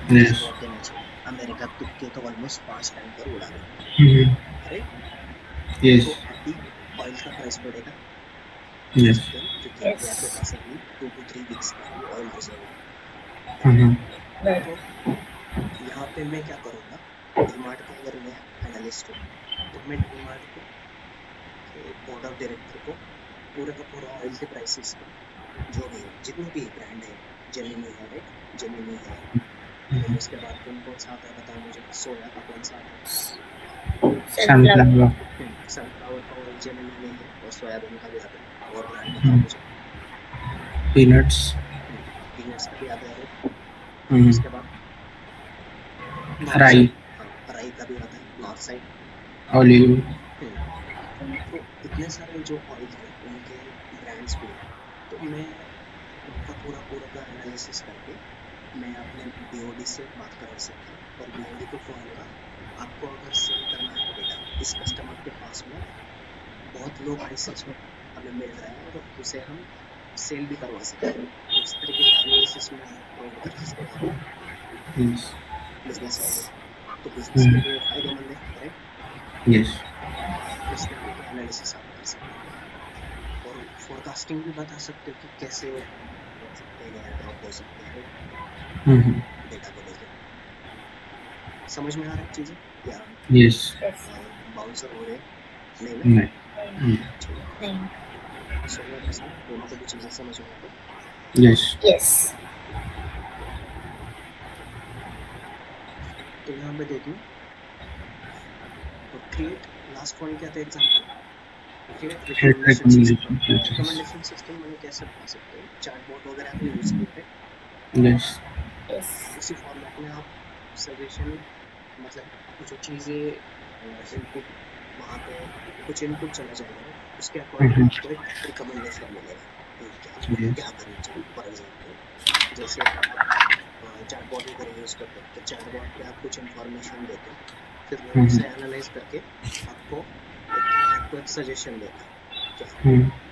किसी Yes. और के नहीं छोड़े। अमेरिका के तो ऑलमोस्ट 5 टैंकर उड़ा गए, राइट। Yes. तो अभी ऑयल का प्राइस बढ़ेगा, कह Yes. सकते हो ना, क्योंकि इंडिया के Yes. पास अभी 2 to 3 वीक्स का ही ऑयल रिजर्व है, Right. तो यहाँ पे मैं क्या करूँगा, डीमार्ट का अगर मैं एनालिस्ट हूँ, तो मैं डीमार्ट को बोर्ड ऑफ डायरेक्टर को पूरे का पूरा ऑयल के प्राइसेस का जो भी है, जितने भी ब्रांड है, जेमिनी है, राइट, जेमिनी है, फिर उसके बाद कौन सा आता है बताओ मुझे, सोया का कौन सा आता है, Sunflower. सनफ्लावर का ऑयल जेमिनी में है, और सोयाबीन का भी आता है, और ब्रांड बताओ मुझे। Peanuts. पीनट्स का भी आता है, राइट। Mhm. उसके बाद नॉर्थ Rye. साइड, हाँ राई का भी आता है नॉर्थ साइड। Olive. तो इतने सारे जो ऑयल है उनके ब्रांड्स भी हैं, तो मैं उनका पूरा पूरा का एनालिसिस करके मैं अपने बीओडी से बात करवा सकता हूँ, और बीओडी को कहूँगा आपको अगर सेल करना है डेटा, इस कस्टमर के पास में बहुत लो प्राइसेस में हमें मिल रहा है और उसे हम सेल भी करवा सकते हैं, तो इस तरीके का एनालिसिस में प्रोवाइड कर सकता हूँ। Yes. बिजनेस है तो बिजनेस के लिए फायदेमंद है, राइट। Yes. इसमें डेटा एनालिसिस आप कर सकते हो और फोरकास्टिंग भी बता सकते हो कि कैसे बढ़ सकते हैं या ड्रॉप हो सकते हैं, Mm-hmm. डेटा को लेके। समझ में आ रहा है चीजें या Yes. Yes. बाउंसर हो रहे हैं? नहीं ना, Right. Mm. ठीक। नहीं. सोनिया प्रसाद दोनों को भी चीजें समझ में आ गई। Yes. Yes. तो यहाँ पे देखना और क्रिएट लास्ट पॉइंट क्या था example, create Create recommendation system. recommendation features. Recommendation system मैंने कैसे बना सकते हैं, चैटबॉट वगैरह आपने यूज किया है, Yes. Yes. उसी फॉर्मेट में आप सजेशन मतलब जो चीज़ें इनपुट वहाँ पे कुछ इनपुट चला जाएगा उसके अकॉर्डिंग आपको एक रिकमेंडेशन मिलेगा कि आपको Yes. क्या करना चाहिए। फॉर एग्जांपल जैसे आप चैटबॉट वगैरह यूज़ करते हो तो चैटबॉट पे आप कुछ इन्फॉर्मेशन देते हो, फिर वो उसे एनालाइज करके आपको एक सजेशन देगा कि आपको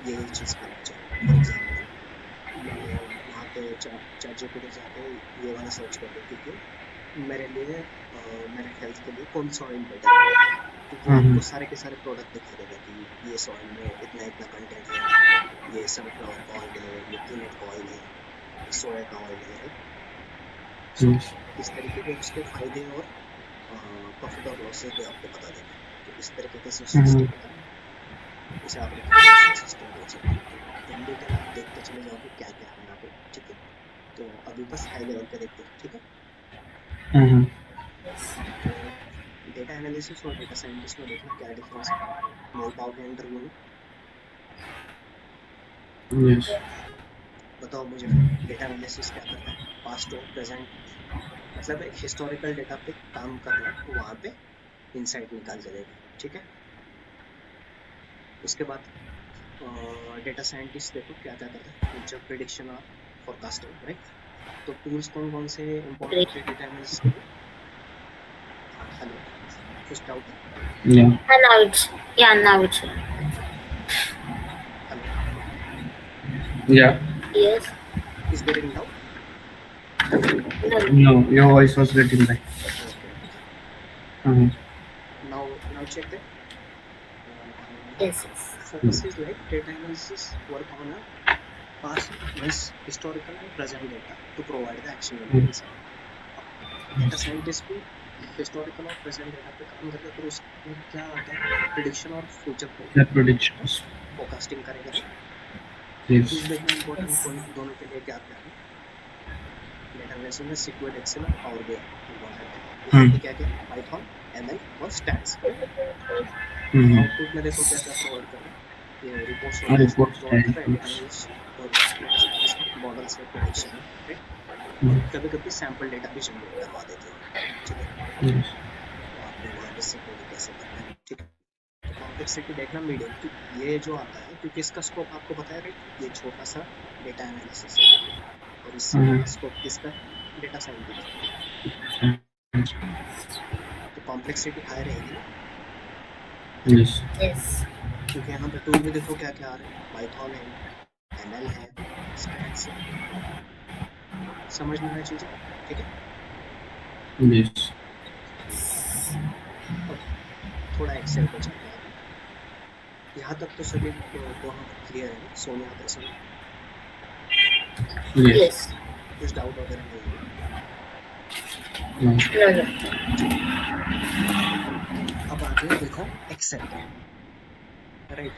ये चीज़ करना चाहिए। फॉर एग्जांपल वहाँ पे चैट जीपीटी जाके ये वाला सर्च कर दो क्योंकि मेरे लिए मेरे हेल्थ के लिए कौन सा ऑयल बेटर है, तो वो आपको सारे के सारे प्रोडक्ट दिखा देगा कि ये ऑयल में इतना इतना कंटेंट है, ये सनफ्लावर का ऑयल है, ये पीनट का ऑयल है, ये सोया का ऑयल है, राइट। सो Yes. इस तरीके के उसके फायदे और प्रॉफिट और लॉसेस भी आपको बता देगा। तो इस तरीके का सिस्टम है, इसे आप रिकमेंडेशन सिस्टम बोल सकते हो। तो इन डिटेल आप देखते चले जाओगे क्या क्या है यहाँ पे, ठीक है। तो अभी बस हाई लेवल पे देखते हैं, ठीक है। Mm-hmm. तो डेटा एनालिसिस और डेटा साइंटिस्ट में देखना क्या डिफरेंस है, मोल पाओ के इंटरव्यू में Yes. बताओ मुझे। फिर डेटा एनालिसिस क्या करता है, पास्ट और प्रेजेंट मतलब एक हिस्टोरिकल डेटा पे काम करना, वहाँ पे इंसाइट निकाल के देगा, ठीक है। उसके बाद डेटा साइंटिस्ट देखो क्या क्या करता है, फ्यूचर प्रिडिक्शन और फोरकास्टिंग, राइट। तो टूल्स कौन कौन से इम्पोर्टेंट है डेटा एनालिसिस के लिए। हाँ हेलो, कुछ डाउट है? Yeah. And now it's now it's hello, Yeah. yes. Is there any doubt? No, your voice was getting back. Okay okay, Mm-hmm. now check that. Yes. Focus is like data analysis work on a past, historical and present data to provide the actionable insight. Data scientist भी historical और present data पे काम करता है, तो उसमें क्या आता है, प्रिडिक्शन और फ्यूचर The predictions. फोरकास्टिंग करेगा, राइट। Yes. टूल्स देखना इंपॉर्टेंट पॉइंट दोनों के लिए क्या क्या है। डेटा एनालिसिस में SQL, एक्सेल और पावर BI इंपॉर्टेंट है। यहाँ पे क्या क्या है, पाइथन, ML और स्टैट्स, राइट। आउटपुट में देखो क्या क्या प्रोवाइड कर रहा है, ये रिपोर्ट्स वगैरह Reports, प्रोवाइड कर रहा है डेटा dashboards. एनालिस्ट और डेटा साइंटिस्ट का मॉडल्स है, प्रेडिक्शन है, राइट। और कभी कभी सैंपल डेटा भी जनरेट करवा देते हैं, ठीक है। Yes. तो आपको वहाँ पे सिक्योरिटी कैसे करना है, ठीक है। तो कॉम्प्लेक्सिटी देखना मीडियम, ये जो आता है क्योंकि इसका स्कोप आपको पता है, राइट। ये छोटा सा डेटा एनालिसिस है और इससे बड़ा स्कोप किसका है, डेटा साइंटिस्ट। तो कॉम्प्लेक्सिटी हाई रहेगी ना, Yes. Yes. क्योंकि यहाँ पे टूल भी देखो क्या क्या आ रहे हैं, पाइथन है, ML है, स्टैट्स है। समझ में आया चीजें, ठीक है। Yes. अब थोड़ा एक्सेल पे चलते हैं। यहाँ तक तो सभी दोनों क्लियर है ना, सोनिया प्रसन्न, Yes. Yes. कुछ डाउट वगैरह नहीं है। No. No. अब आगे देखो एक्सेल पे, राइट।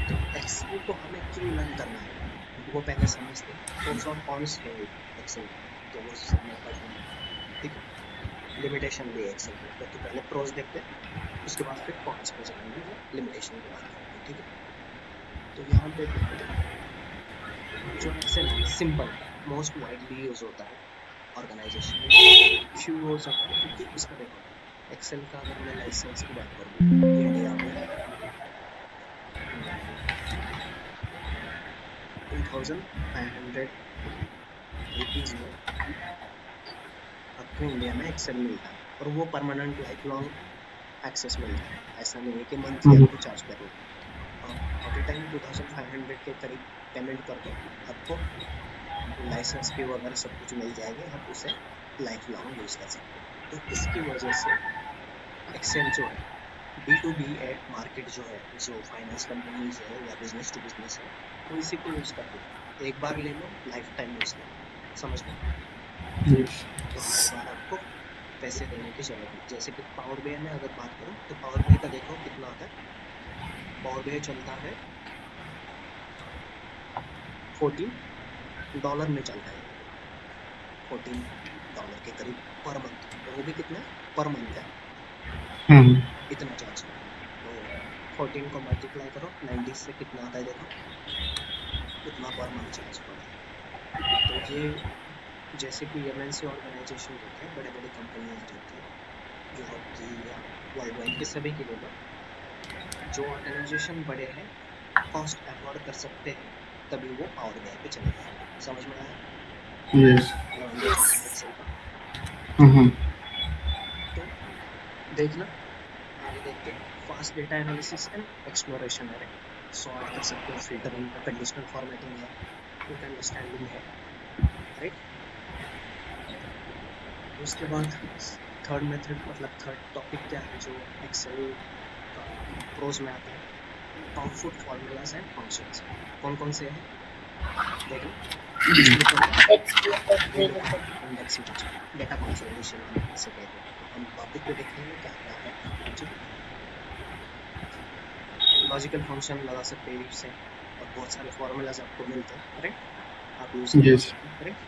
तो एक्सेल को हमें क्यों लर्न करना है वो पहले समझते हैं। प्रोस और कॉन्स है एक्सेल के, तो वो सब मैं पढ़ूंगा, ठीक है। लिमिटेशन भी है एक्सेल पे, तो पहले प्रोस देखते हैं, उसके बाद फिर कॉन्स पे जाएंगे, वो लिमिटेशन की बात करेंगे, ठीक है। तो यहाँ पे देखो जो एक्सेल है सिंपल है, मोस्ट वाइडली यूज होता है ऑर्गेनाइजेशन में, क्यों यूज होता है क्योंकि इसका देखो एक्सेल का अगर मैं लाइसेंस की बात करूँ इंडिया में 2500 रुपीज में आपको इंडिया में एक्सेल मिलता है और वो परमानेंट लाइफ लॉन्ग एक्सेस मिलता है। ऐसा नहीं है कि मंथली आपको चार्ज करना है। एट ए टाइम 2500 के करीब पेमेंट कर दो, आपको लाइसेंस फी वगैरह सब कुछ मिल जाएगी, आप उसे लाइफ लॉन्ग यूज कर सकते हो। तो इसकी वजह से एक्सेल जो है B2B मार्केट जो है, जो फाइनेंस कंपनीज है या बिजनेस टू बिजनेस है, वो इसी को यूज करते हैं। एक बार ले लो, लाइफ टाइम यूज ले लो, समझ में आया? Yes. तो हर बार आपको पैसे देने की जरूरत नहीं। जैसे कि पावर बीआई में अगर बात करूं तो पावर बीआई का देखो कितना आता है। पावर बीआई चलता है $14 में चलता है, $14 के करीब पर मंथ, और वो भी कितना पर मंथ है, इतना चार्ज करते हैं। तो 14 को मल्टीप्लाई करो 90 से, कितना आता है देखो, इतना पर मंथ चार्ज पड़ रहा है। तो ये जैसे कि एमएनसी ऑर्गेनाइजेशन रहते हैं, बड़े बड़े कंपनीज रहती है यूरोप की या वर्ल्ड वाइड के, सभी के लिए जो ऑर्गेनाइजेशन बड़े हैं, कॉस्ट अफोर्ड कर सकते हैं, तभी वो पावर बीआई पे चले जाएंगे। समझ में आया? Yes. एक्सेल का। Mm-hmm. तो देखना, आगे देखते हैं। Fast data analysis and exploration है, सॉर्ट कर सकते हो, फिल्टरिंग का, कंडीशनल फॉर्मेटिंग है, क्विक अंडरस्टैंडिंग है, राइट। उसके बाद थर्ड मेथड, मतलब थर्ड टॉपिक क्या है जो एक्सेल का प्रोज में आता है, पावरफुल फॉर्मूलाज एंड फंक्शंस। कौन कौन से हैं देखना। इंडेक्स मैच, डेटा कंसोलिडेशन हम इसे कहते हैं। तो हम टॉपिक पे देखेंगे क्या क्या है, ठीक है। लॉजिकल फंक्शन लगा सकते हैं से, और बहुत सारे फॉर्मूलाज आपको मिलते हैं, करेक्ट, आप यूज कर Yes. सकते हैं, करेक्ट।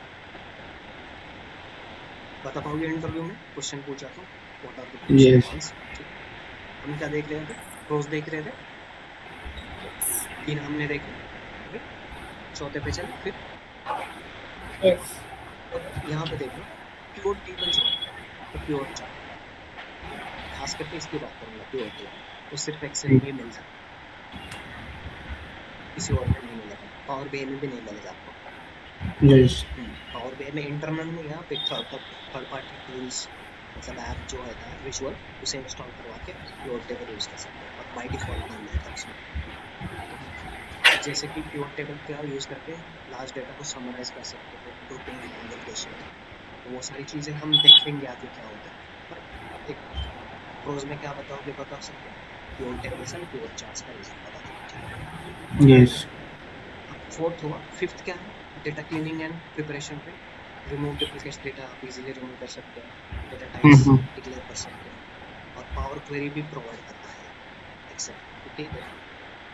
बता पाओगे इंटरव्यू में क्वेश्चन पूछा तो what are the pros and Yes. Cons, ठीक है। हम क्या देख रहे थे, प्रोस देख रहे थे, 3 हमने देखे, राइट। चौथे पे चले फिर। Yes. अब यहाँ पे देखो, प्योर टेबल जो है, तो प्योर चार्ट, खास करके इसकी बात करूंगा, प्योर टेबल तो सिर्फ एक्सेल में ही मिल सकता है, किसी और में नहीं मिलेगा, पावर बीआई में भी नहीं मिलेगा आपको। Yes. पावर बीआई में इंटरनल में आप एक थर्ड पार्टी टूल्स, मतलब ऐप जो होता है विजुअल, उसे इंस्टॉल करवा के प्योर टेबल यूज कर सकते हैं, और बाय डिफॉल्ट नहीं मिलता उसमें। जैसे कि प्योर टेबल क्या यूज करके लास्ट डेटा को समराइज कर सकते हो, ग्रुपिंग एंड एग्रीगेशन, तो वो सारी चीजें हम देखेंगे आगे क्या होता है। पर एक प्रोज में क्या बताओगे, बता सकते हो, pure tables and pure charts का रीजन बता दो, ठीक है। Yes. अब फोर्थ हुआ, फिफ्थ क्या है, डेटा क्लीनिंग एंड प्रिपरेशन पे, रिमूव डुप्लीकेट डेटा आप इजीली रिमूव कर सकते हैं, डेटा टाइप्स डिक्लेयर कर सकते हैं, और पावर क्वेरी भी प्रोवाइड करता है एक्सेल, क्योंकि देखो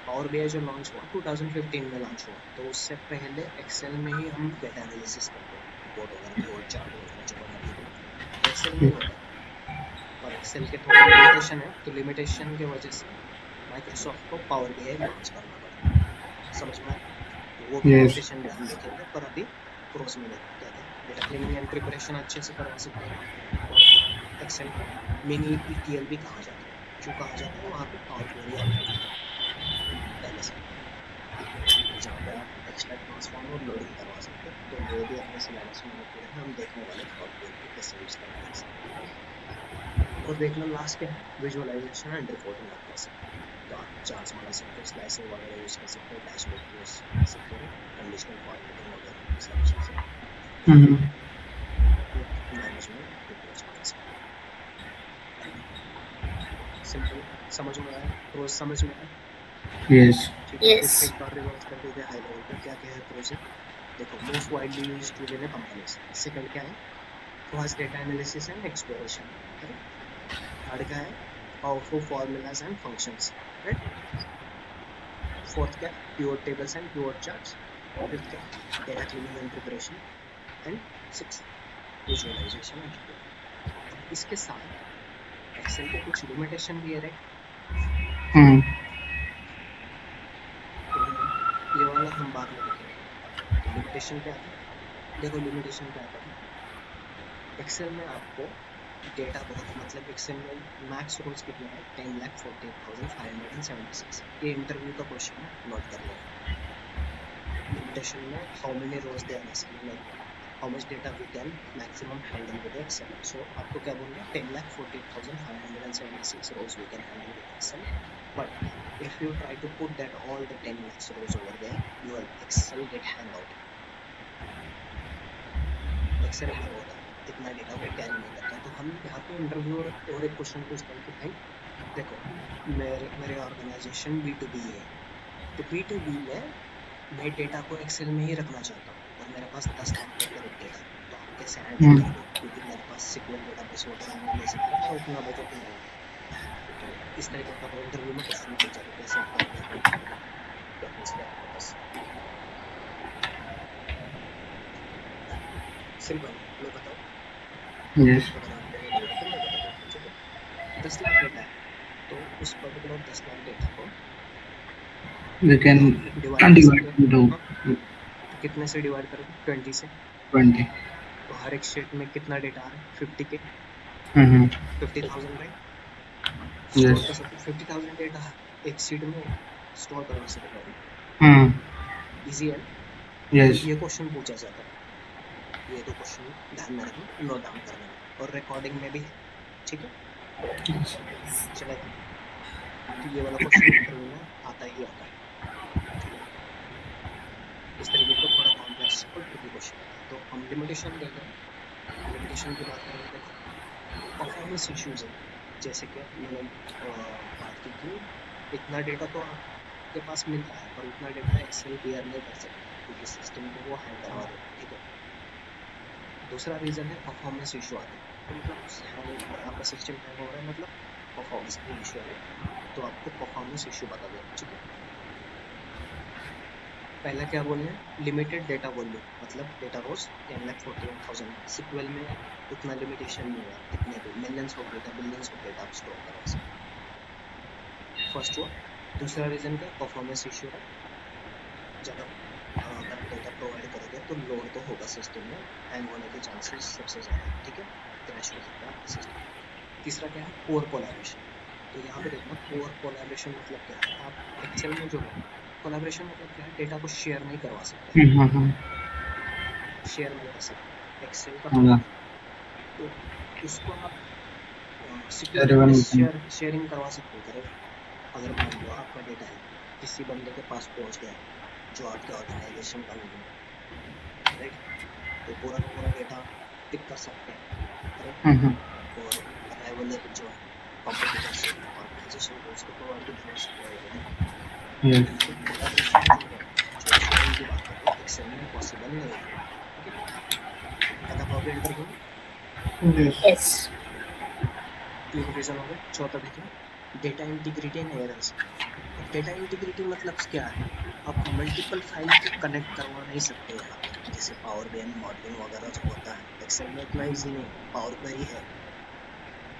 पावर बीआई जो लॉन्च हुआ 2015 में लॉन्च हुआ, तो उससे पहले एक्सेल में ही हम डेटा एनालिसिस करते हैं, रिपोर्ट वगैरह, पिवट चार्ट वगैरह जो बना रही है एक्सेल में ही होता है। और एक्सेल के थोड़े लिमिटेशन है, तो लिमिटेशन की वजह से माइक्रोसॉफ्ट को पावर बीआई लॉन्च करना पड़ा, समझ में आया? तो वो भी Yes. लिमिटेशन भी हम देखेंगे, पर अभी प्रोस में देखते हैं। डेटा क्लीनिंग एंड प्रिपरेशन अच्छे से करवा सकते हैं, और एक्सेल को मिनी ETL भी कहा जाता है, क्यों कहा जाता है, वहाँ पे पावर क्वेरी ऑलरेडी है पहले से, जहाँ पे आप एक्सट्रैक्ट, ट्रांसफॉर्म और लोडिंग करवा सकते हैं। तो वो भी अपने सिलेबस में included है, हम देखने वाले पावर क्वेरी को कैसे यूज करना है एक्सेल। और देखना लास्ट क्या है, विजुअलाइजेशन एंड रिपोर्टिंग आप कर सकते हैं, तो आप चार्ट्स बना सकते हो, स्लाइसिंग वगैरह यूज कर सकते हो, डैशबोर्ड यूज कर सकते हो, कंडीशनल फॉर्मेटिंग वगैरह सारी चीजें मैनेजमेंट रिपोर्ट्स बना सकते हो। सिंपल, समझ में आया? प्रोज समझ में आया? Yes. ठीक है। Yes. फिर एक बार रिवर्स कर देते हैं हाई लेवल पे, क्या क्या है प्रोज है। देखो, most widely used tool in companies, second क्या है, fast data analysis and exploration, correct. Third क्या है, powerful formulas and functions, right. Fourth क्या है, pure tables and pure charts. Fifth क्या है, data cleaning and preparation, and sixth visualisation and reporting. अब इसके साथ एक्सेल के कुछ लिमिटेशन भी है, राइट। तो ये वाला हम बाद में देखेंगे। तो लिमिटेशन क्या था, देखो लिमिटेशन क्या था, एक्सेल में आपको डेटा बहुत, मतलब एक्सेल में मैक्स रोज कितने हैं, 10,48,576। ये इंटरव्यू का क्वेश्चन है, नोट कर लेना। लिमिटेशन में how many rows they are asking, like how much data we can maximum handle with Excel. So आपको क्या बोलना है, 10,48,576 rows we can handle with Excel, but if you try to put that all the 10 lakhs rows over there, your Excel get hang out. Excel hang होता है, इतना data वो carry नहीं करता, तो हम यहाँ पे इंटरव्यू और एक क्वेश्चन पूछते हैं कि भाई देखो मेरे ऑर्गेनाइजेशन B2B है, तो B2B में मैं डेटा को एक्सेल में ही रखना चाहता हूँ और मेरे पास 10 लाख का करेक्ट डेटा, तो आप कैसे हैंडल करोगे? क्योंकि मेरे पास सिक्वल डेटाबेस वगैरह नहीं ले सकता और उतना बजट नहीं है। तो इस तरीके का इंटरव्यू में क्वेश्चन पूछा था, कैसे आप हैंडल करोगे? तो इसलिए आपके पास सिंपल मैं बताऊँ, Yes. अगर आपको नहीं पता तो मैं बता देता हूँ, ठीक है? 10 लाख डेटा है, तो उस पर्टिकुलर 10 लाख डेटा को We can डिवाइड कर सकते divide हैं। into हाँ, तो कितने से डिवाइड करोगे? 20 से। 20. तो हर एक शीट में कितना डेटा आ रहा है? 50K, 50,000, right? Store Yes. कर सकते 50,000 डेटा एक शीट में स्टोर करवा सकते हो। इजी है ना? Yes. ये क्वेश्चन पूछा जाता है, ये दो क्वेश्चन ध्यान में रखना, नोट डाउन कर लेना, और रिकॉर्डिंग में भी है, ठीक है? Yes. चलेगा? तो ये वाला क्वेश्चन इंटरव्यू में आता ही आता है, ठीक है? इस तरीके का थोड़ा कॉम्प्लेक्स और ट्रिकी क्वेश्चन आता है। तो हम लिमिटेशन देख रहे हैं, लिमिटेशन की बात करेंगे। देखो परफॉर्मेंस इश्यूज है, जैसे कि मैंने बात की कि इतना डेटा तो आपके पास मिल रहा है, पर उतना डेटा एक्सेल बियर नहीं कर सकता क्योंकि सिस्टम को वो हैंग करवा दे, ठीक है? दूसरा रीजन है परफॉर्मेंस इशू आते हैं, तो मतलब आपका सिस्टम हैंग हो रहा है, मतलब परफॉर्मेंस का इशू है, तो आपको परफॉर्मेंस इशू बता देना, ठीक है? पहला क्या बोले, लिमिटेड डेटा वॉल्यूम, मतलब डेटा रोज 10,41,000। सिक्वल में उतना लिमिटेशन नहीं है, कितने भी millions of data, billions of data आप स्टोर करवा सकते हैं। फर्स्ट हुआ। दूसरा रीजन क्या, परफॉर्मेंस इशू है, ज़्यादा अगर डेटा प्रोवाइड करोगे तो लोड तो होगा सिस्टम में, हैंग होने के चांसेस सबसे ज़्यादा, ठीक है? क्रैश हो सकता है आपका सिस्टम। तीसरा क्या है, पुअर कोलैबोरेशन। तो यहाँ पे देखना, पुअर कोलैबोरेशन मतलब क्या है, आप एक्सेल में जो है कोलैबोरेशन मतलब क्या है, डेटा को शेयर नहीं करवा सकते, शेयर नहीं कर सकते, एक्सेल का Yeah. तो उसको आप सिक्वल में शेयरिंग करवा सकते हो, करेक्ट? अगर मान लो आपका डेटा है, किसी बंदे के पास पहुंच गया जो आपके ऑर्गेनाइजेशन का नहीं है, राइट? तो पूरा का पूरा डेटा पिक कर सकते हैं, करेक्ट? और राइवलर जो है कॉम्पिटिटर्स ऑर्गेनाइजेशन को उसको प्रोवाइड भी कर सकते हैं, राइट? Yes. तो कोलैबोरेशन जो है, जो शेयरिंग की बात करते हैं, एक्सेल में पॉसिबल नहीं है, ठीक है? पता पाओगे इंटरव्यू में? Yes. Yes. तीन रीजन हो गए। चौथा देखना, data integrity and errors. Data integrity मतलब क्या है, आप मल्टीपल फाइल को कनेक्ट करवा नहीं सकते यहाँ पे, जैसे पावर बीआई में मॉडलिंग वगैरह जो होता है, एक्सेल में उतना इजी नहीं है। पावर क्वेरी है,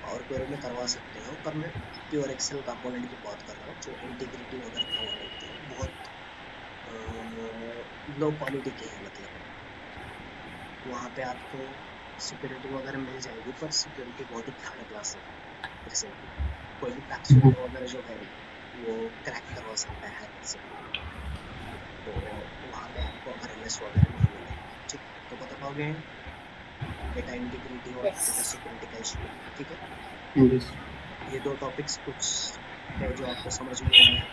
पावर क्वेरी में करवा सकते हो, पर मैं प्योर एक्सेल कंपोनेंट की बात कर रहा हूँ, जो इंटीग्रिटी वगैरह कंपोनेंट जो है बहुत लो क्वालिटी की है, मतलब वहाँ पे आपको सिक्योरिटी वगैरह मिल जाएगी, पर सिक्योरिटी बहुत ही थर्ड क्लास है एक्सेल की। कोई भी पैक्सवर्ड वगैरह जो है वो क्रैक करवा सकता है हैकर से, तो वहाँ पे आपको अगर एमएस वगैरह नहीं मिलेगा, ठीक? तो बता पाओगे डेटा इंटीग्रिटी और Yes. डेटा सिक्योरिटी का इशू, ठीक है? Yes. ये दो टॉपिक्स कुछ है जो आपको समझ में नहीं आया,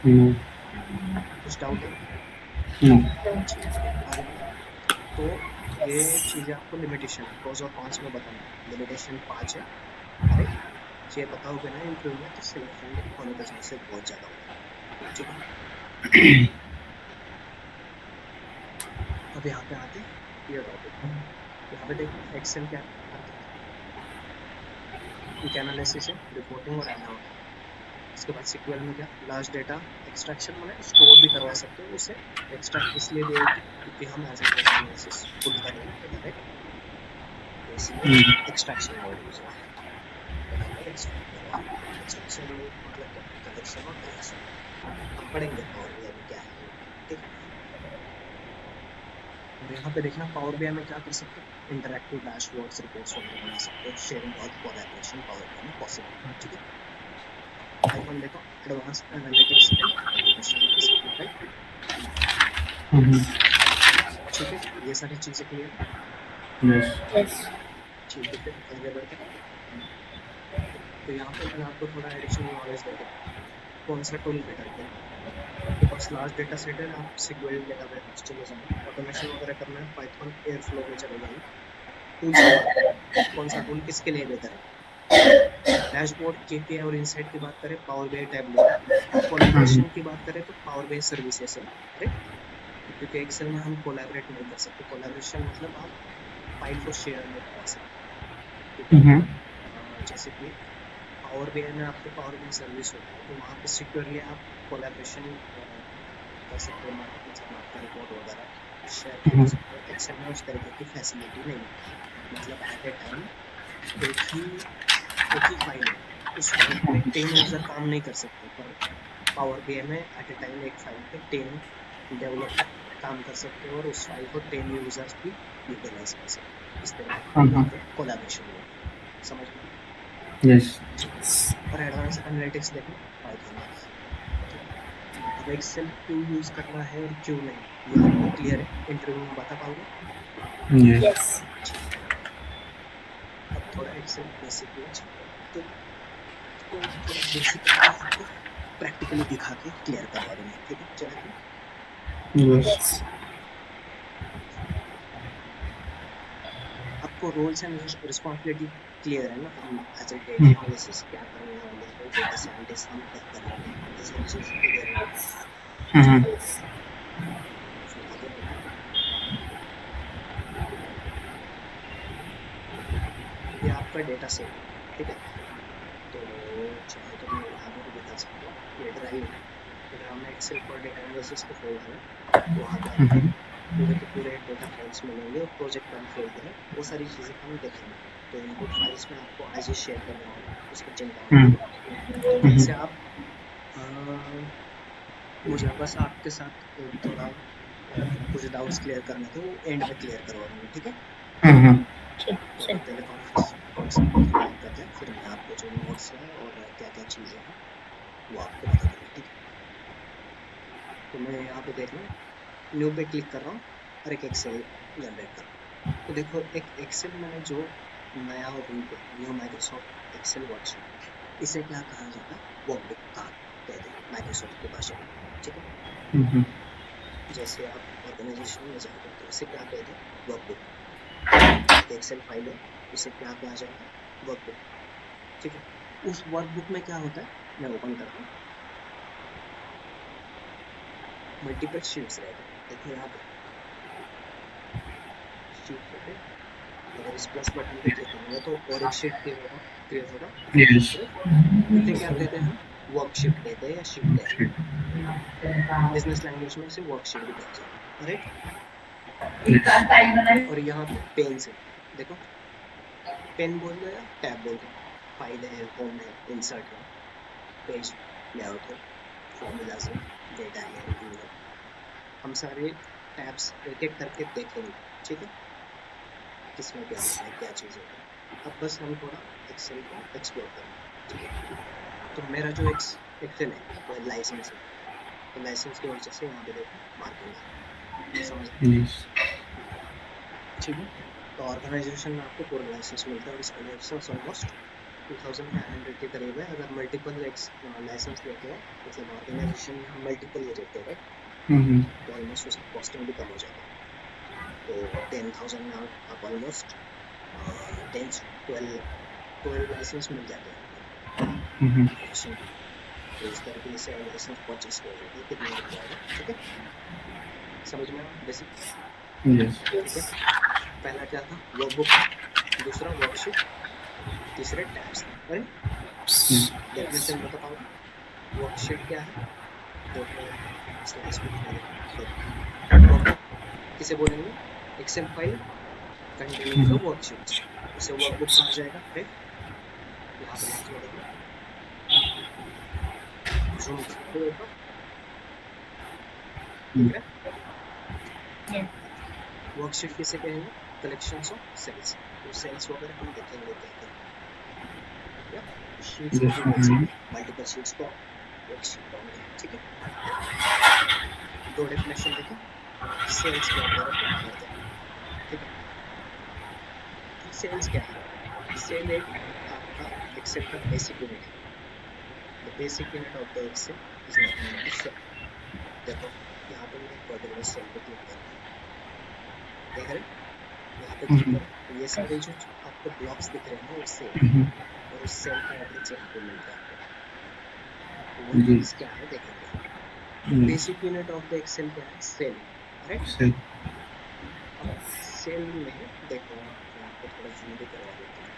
No. कुछ डाउट है? No. ठीक है, आगे बढ़ो। तो ये चीज़ें आपको लिमिटेशन, प्रोज और कॉन्स में बताना है। लिमिटेशन 5 है, राइट? ये बताओगे ना इंटरव्यू में तो सिलेक्शन होने के चांसेस बहुत ज़्यादा होते हैं, ठीक है? अब यहाँ पे आते हैं ये टॉपिक, यहाँ पे देखो एक्सेल क्या करता है, क्विक एनालिसिस है, रिपोर्टिंग और एनालिसिस। इसके बाद सिक्वल में क्या, लार्ज डेटा एक्सट्रैक्शन में स्टोर भी करवा सकते हो, उसे एक्सट्रैक्ट इसलिए भी होगी क्योंकि हम एज ए डेटा एनालिसिस पुल करेंगे डेटा, राइट? तो इसलिए एक्सट्रैक्शन वर्ड यूज हुआ है, डेटा को एक्सट्रैक्ट करवा। एक्सट्रैक्शन मतलब क्या, कलेक्शन और ट्रेस। हम पढ़ेंगे पावर बीआई में क्या है, ठीक? अब यहाँ पे देखना, पावर बीआई में क्या कर सकते हो, इंटरैक्टिव डैशबोर्ड्स, रिपोर्ट्स वगैरह बना सकते हो, शेयरिंग और कोलैबोरेशन पावर बीआई में पॉसिबल है, ठीक है? आइकन देखो, एडवांस एनालिटिक्स एंड ऑटोमेशन का सपोर्ट, राइट? ठीक है, ये सारी चीजें क्लियर है? Yes. Yes. ठीक है, फिर आगे बढ़ते हैं। तो यहाँ पे मैंने आपको थोड़ा एडिशनल नॉलेज दे दिया, कौन सा टूल बेटर है। आपके पास लार्ज डेटा सेट है, आप सिक्वल डेटाबेस चले जाओ, ऑटोमेशन वगैरह करना है, पाइथन एयरफ्लो में चले जाइए। टूल्स की बात करें कौन सा टूल किसके लिए बेहतर है? डैशबोर्ड, केपीआई और इनसाइट की बात करें, पावर बीआई टैबलो है। कोलैबोरेशन की बात करें तो पावर बीआई सर्विसेज है, राइट? क्योंकि एक्सेल में हम कोलैबोरेट नहीं कर सकते। कोलैबोरेशन मतलब आप फाइल को शेयर नहीं करवा सकते, ठीक है? जैसे कि पावर बीआई में आपको पावर बीआई सर्विस होता है, तो वहाँ पे सिक्योरली आप कोलैबोरेशन कर सकते हो, मतलब आपका रिपोर्ट वगैरह शेयर कर सकते हो। एक्सेल में उस तरीके की फैसिलिटी नहीं है, मतलब एट ए टाइम एक ही फाइल है, उस फाइल पे 10 यूजर काम नहीं कर सकते, पर पावर बीआई में एट ए टाइम एक फाइल पे 10 डेवलपर काम कर सकते हो और उस फाइल को 10 यूजर्स भी यूटिलाइज कर सकते हो। इस तरीके का यहाँ पे कोलैबोरेशन होता है, समझ में? Yes. और एडवांस एनालिटिक्स देखो पाइथन में, ठीक है? अब एक्सेल क्यों यूज करना है और क्यों नहीं, ये आपको क्लियर है? इंटरव्यू में बता पाओगे? Yes. Yes. अब थोड़ा एक्सेल बेसिक में चलते हैं, तो थोड़ा बेसिकली आपको प्रैक्टिकली दिखा के क्लियर करवा दूंगा, ठीक है? चलेगा? Yes. Yes. आपको रोल्स एंड रिस्पॉन्सिबिलिटी क्लियर है ना? हम एज ए डेटा एनालिसिस क्या करने वाले हैं, डेटा साइंटिस्ट हम क्या करेंगे, ये सारी चीज़ क्लियर है ना? Yes. फिर आगे बढ़ते हैं। ये आपका डेटा सेट है, ठीक है? तो चाहे तो मैं यहाँ पे भी दिखा सकता हूँ, ये ड्राइव है, फिर हमने एक्सेल फॉर डेटा एनालिसिस का फोल्डर है, वहाँ पे आपको पूरे के पूरे डेटा फाइल्स मिलेंगे और प्रोजेक्ट वाला फोल्डर है, वो सारी चीज़ें हम देखेंगे। तो इनपुट फाइल्स में आपको आज ही शेयर करने वाला हूँ, उसकी चिंता मत करो। तो वैसे आप मुझे बस आपके साथ थोड़ा कुछ डाउट्स क्लियर करने थे, वो एंड में क्लियर करवा दूंगा, ठीक है? तो अभी पहले कॉन्सेप्ट को क्लियर करते हैं, फिर मैं आपको जो नोट्स है और क्या क्या चीज़ें हैं वो आपको बता दूंगा, ठीक है? तो मैं यहाँ पे देख रहा हूँ, न्यू पे क्लिक कर रहा हूँ और एक एक्सेल जनरेट कर रहा हूँ। तो देखो, एक एक्सेल में जो नया रूप है, न्यू माइक्रोसॉफ्ट एक्सेल वर्कशीट, इसे क्या कहा जाता है? वर्कबुक कहा कहते हैं माइक्रोसॉफ्ट की भाषा में, ठीक है? जैसे आप ऑर्गेनाइजेशन में जाओगे तो इसे क्या कहते हैं? वर्कबुक। एक एक्सेल फाइल है, इसे क्या कहा जाएगा? वर्कबुक, ठीक है? उस वर्कबुक में क्या होता है, मैं ओपन करता हूँ, मल्टीपल शीट्स रहते हैं। देखो यहाँ पे शीट रहते हैं, अगर इस प्लस बटन पे क्लिक करूंगा तो और एक शीट क्रिएट होगा, Yes. राइट? इसे क्या कहते हैं हम? वर्कशीट कहते हैं या शीट कहते Shit. हैं, बिजनेस लैंग्वेज में इसे वर्कशीट भी कहा जाता है, राइट? और यहाँ पे पेन से देखो, पेन बोल दो या टैब बोल दो, फाइल है, होम है, इंसर्ट है, पेज लेआउट है, फॉर्मूलाज है, डेटा है, व्यू है, हम सारे टैब्स एक एक करके देखेंगे, ठीक है? किसमें क्या होता है, क्या चीज़ होता है। अब बस हम थोड़ा एक्सेल को एक्सप्लोर करेंगे, ठीक है? तो मेरा जो एक्सेल है वो लाइसेंस है, तो लाइसेंस की वजह से यहाँ पे देखो मार्किंग है, समझ रहे? Yes. ठीक है? तो ऑर्गेनाइजेशन में आपको पूरा लाइसेंस मिलता है और इसका लाइसेंस ऑलमोस्ट 2500 के करीब है। अगर मल्टीपल लाइसेंस लेते हो, मतलब ऑर्गेनाइजेशन में हम मल्टीपल ले लेते हैं, राइट? तो ऑलमोस्ट उसका कॉस्टिंग भी कम हो जाता है। तो 10,000 में आप ऑलमोस्ट 12 लाइसेंस मिल जाते हैं ऑर्गेनाइजेशन के। तो इस तरीके से लाइसेंस परचेस किया जाता है, कितने रिक्वायर्ड है, ठीक है? समझ में आया बेसिक? Yes. ठीक है? पहला क्या था? वर्कबुक था, दूसरा वर्कशीट, तीसरे टैब्स थे, राइट? डेफिनेशन बता पाओगे? वर्कशीट क्या है? देखो स्लाइड्स पे दिखा देता हूँ, देखो वर्कबुक किसे बोलेंगे? Excel file containing the worksheets, उसे वर्कबुक कहा जाएगा, राइट? यहाँ पे लास्ट में देखो, जूम करके एक बार, ठीक है? वर्कशीट किसे कहेंगे? कलेक्शंस ऑफ सेल्स, तो सेल्स वगैरह हम देखेंगे क्या क्या है, या शीट्स को भी बोल सकते हैं, मल्टीपल शीट्स को एक शीट बोलेंगे, ठीक है? दो डेफिनेशन देखें, सेल्स क्या होता है और क्या करते हैं, ठीक है? सेल्स क्या है? सेल एक आपका एक्सेल का बेसिक यूनिट है। The basic unit of the Excel is nothing but cell. देखो यहाँ पे मैं एक पर्टिकुलर सेल पे क्लिक कर रहा हूँ, देख रहे? यहाँ पे क्लिक करो, ये सारे जो आपको ब्लॉक्स दिख रहे हैं ना वो सेल, और उस सेल का एड्रेस यहाँ पे मिल रहा है आपको, वो जी यूनिट्स क्या है देखेंगे। तो basic unit of the Excel क्या है, सेल, करेक्ट। सही अब सेल में देखो, मैं आपको थोड़ा जूम भी करवा देता हूँ।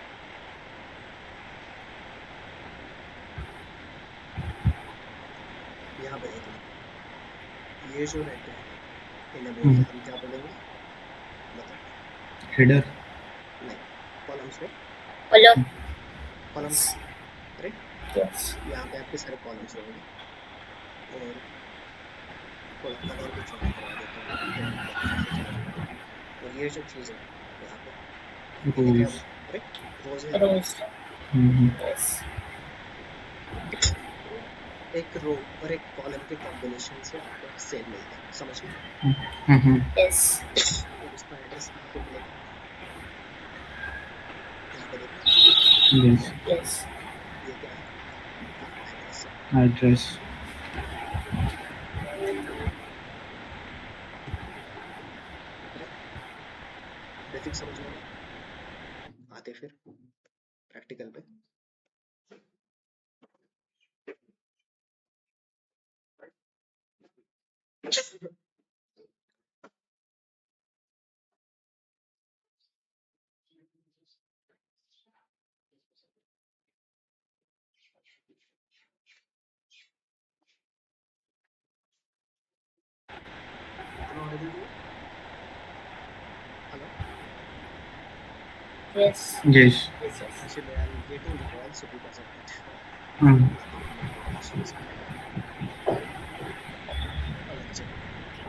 यहाँ पे देखना, ये जो रहते हैं इन्हें बोलते हैं हम क्या बोलेंगे, बताओ। हेडर नहीं, columns right, Column. Columns right. Yes. यहाँ पे आपके सारे कॉलम्स रहेंगे, और थोड़ा कलर भी छोटा करवा देता हूँ तो आपको अच्छे से समझ में आएगा। और ये जो चीज़ है यहाँ पे, इन्हें क्या रोज बोलते हैं, राइट, रोज है। Rows. Yes. तो एक रो और एक कॉलम के कॉम्बिनेशन से आपको एक सेल मिलता है, समझ में। Yes. और उसका एड्रेस कहाँ पे मिलेगा, यहाँ पे देखो, यस Yes. ये क्या है आपका एड्रेस है। एड्रेस बेसिक समझ में आया, आते फिर प्रैक्टिकल पे। Am I audible to you? Hello? Yes. Yes Yes. Yes. Actually, I'm getting the call, so because of that, nothing network issues. अलग चलो,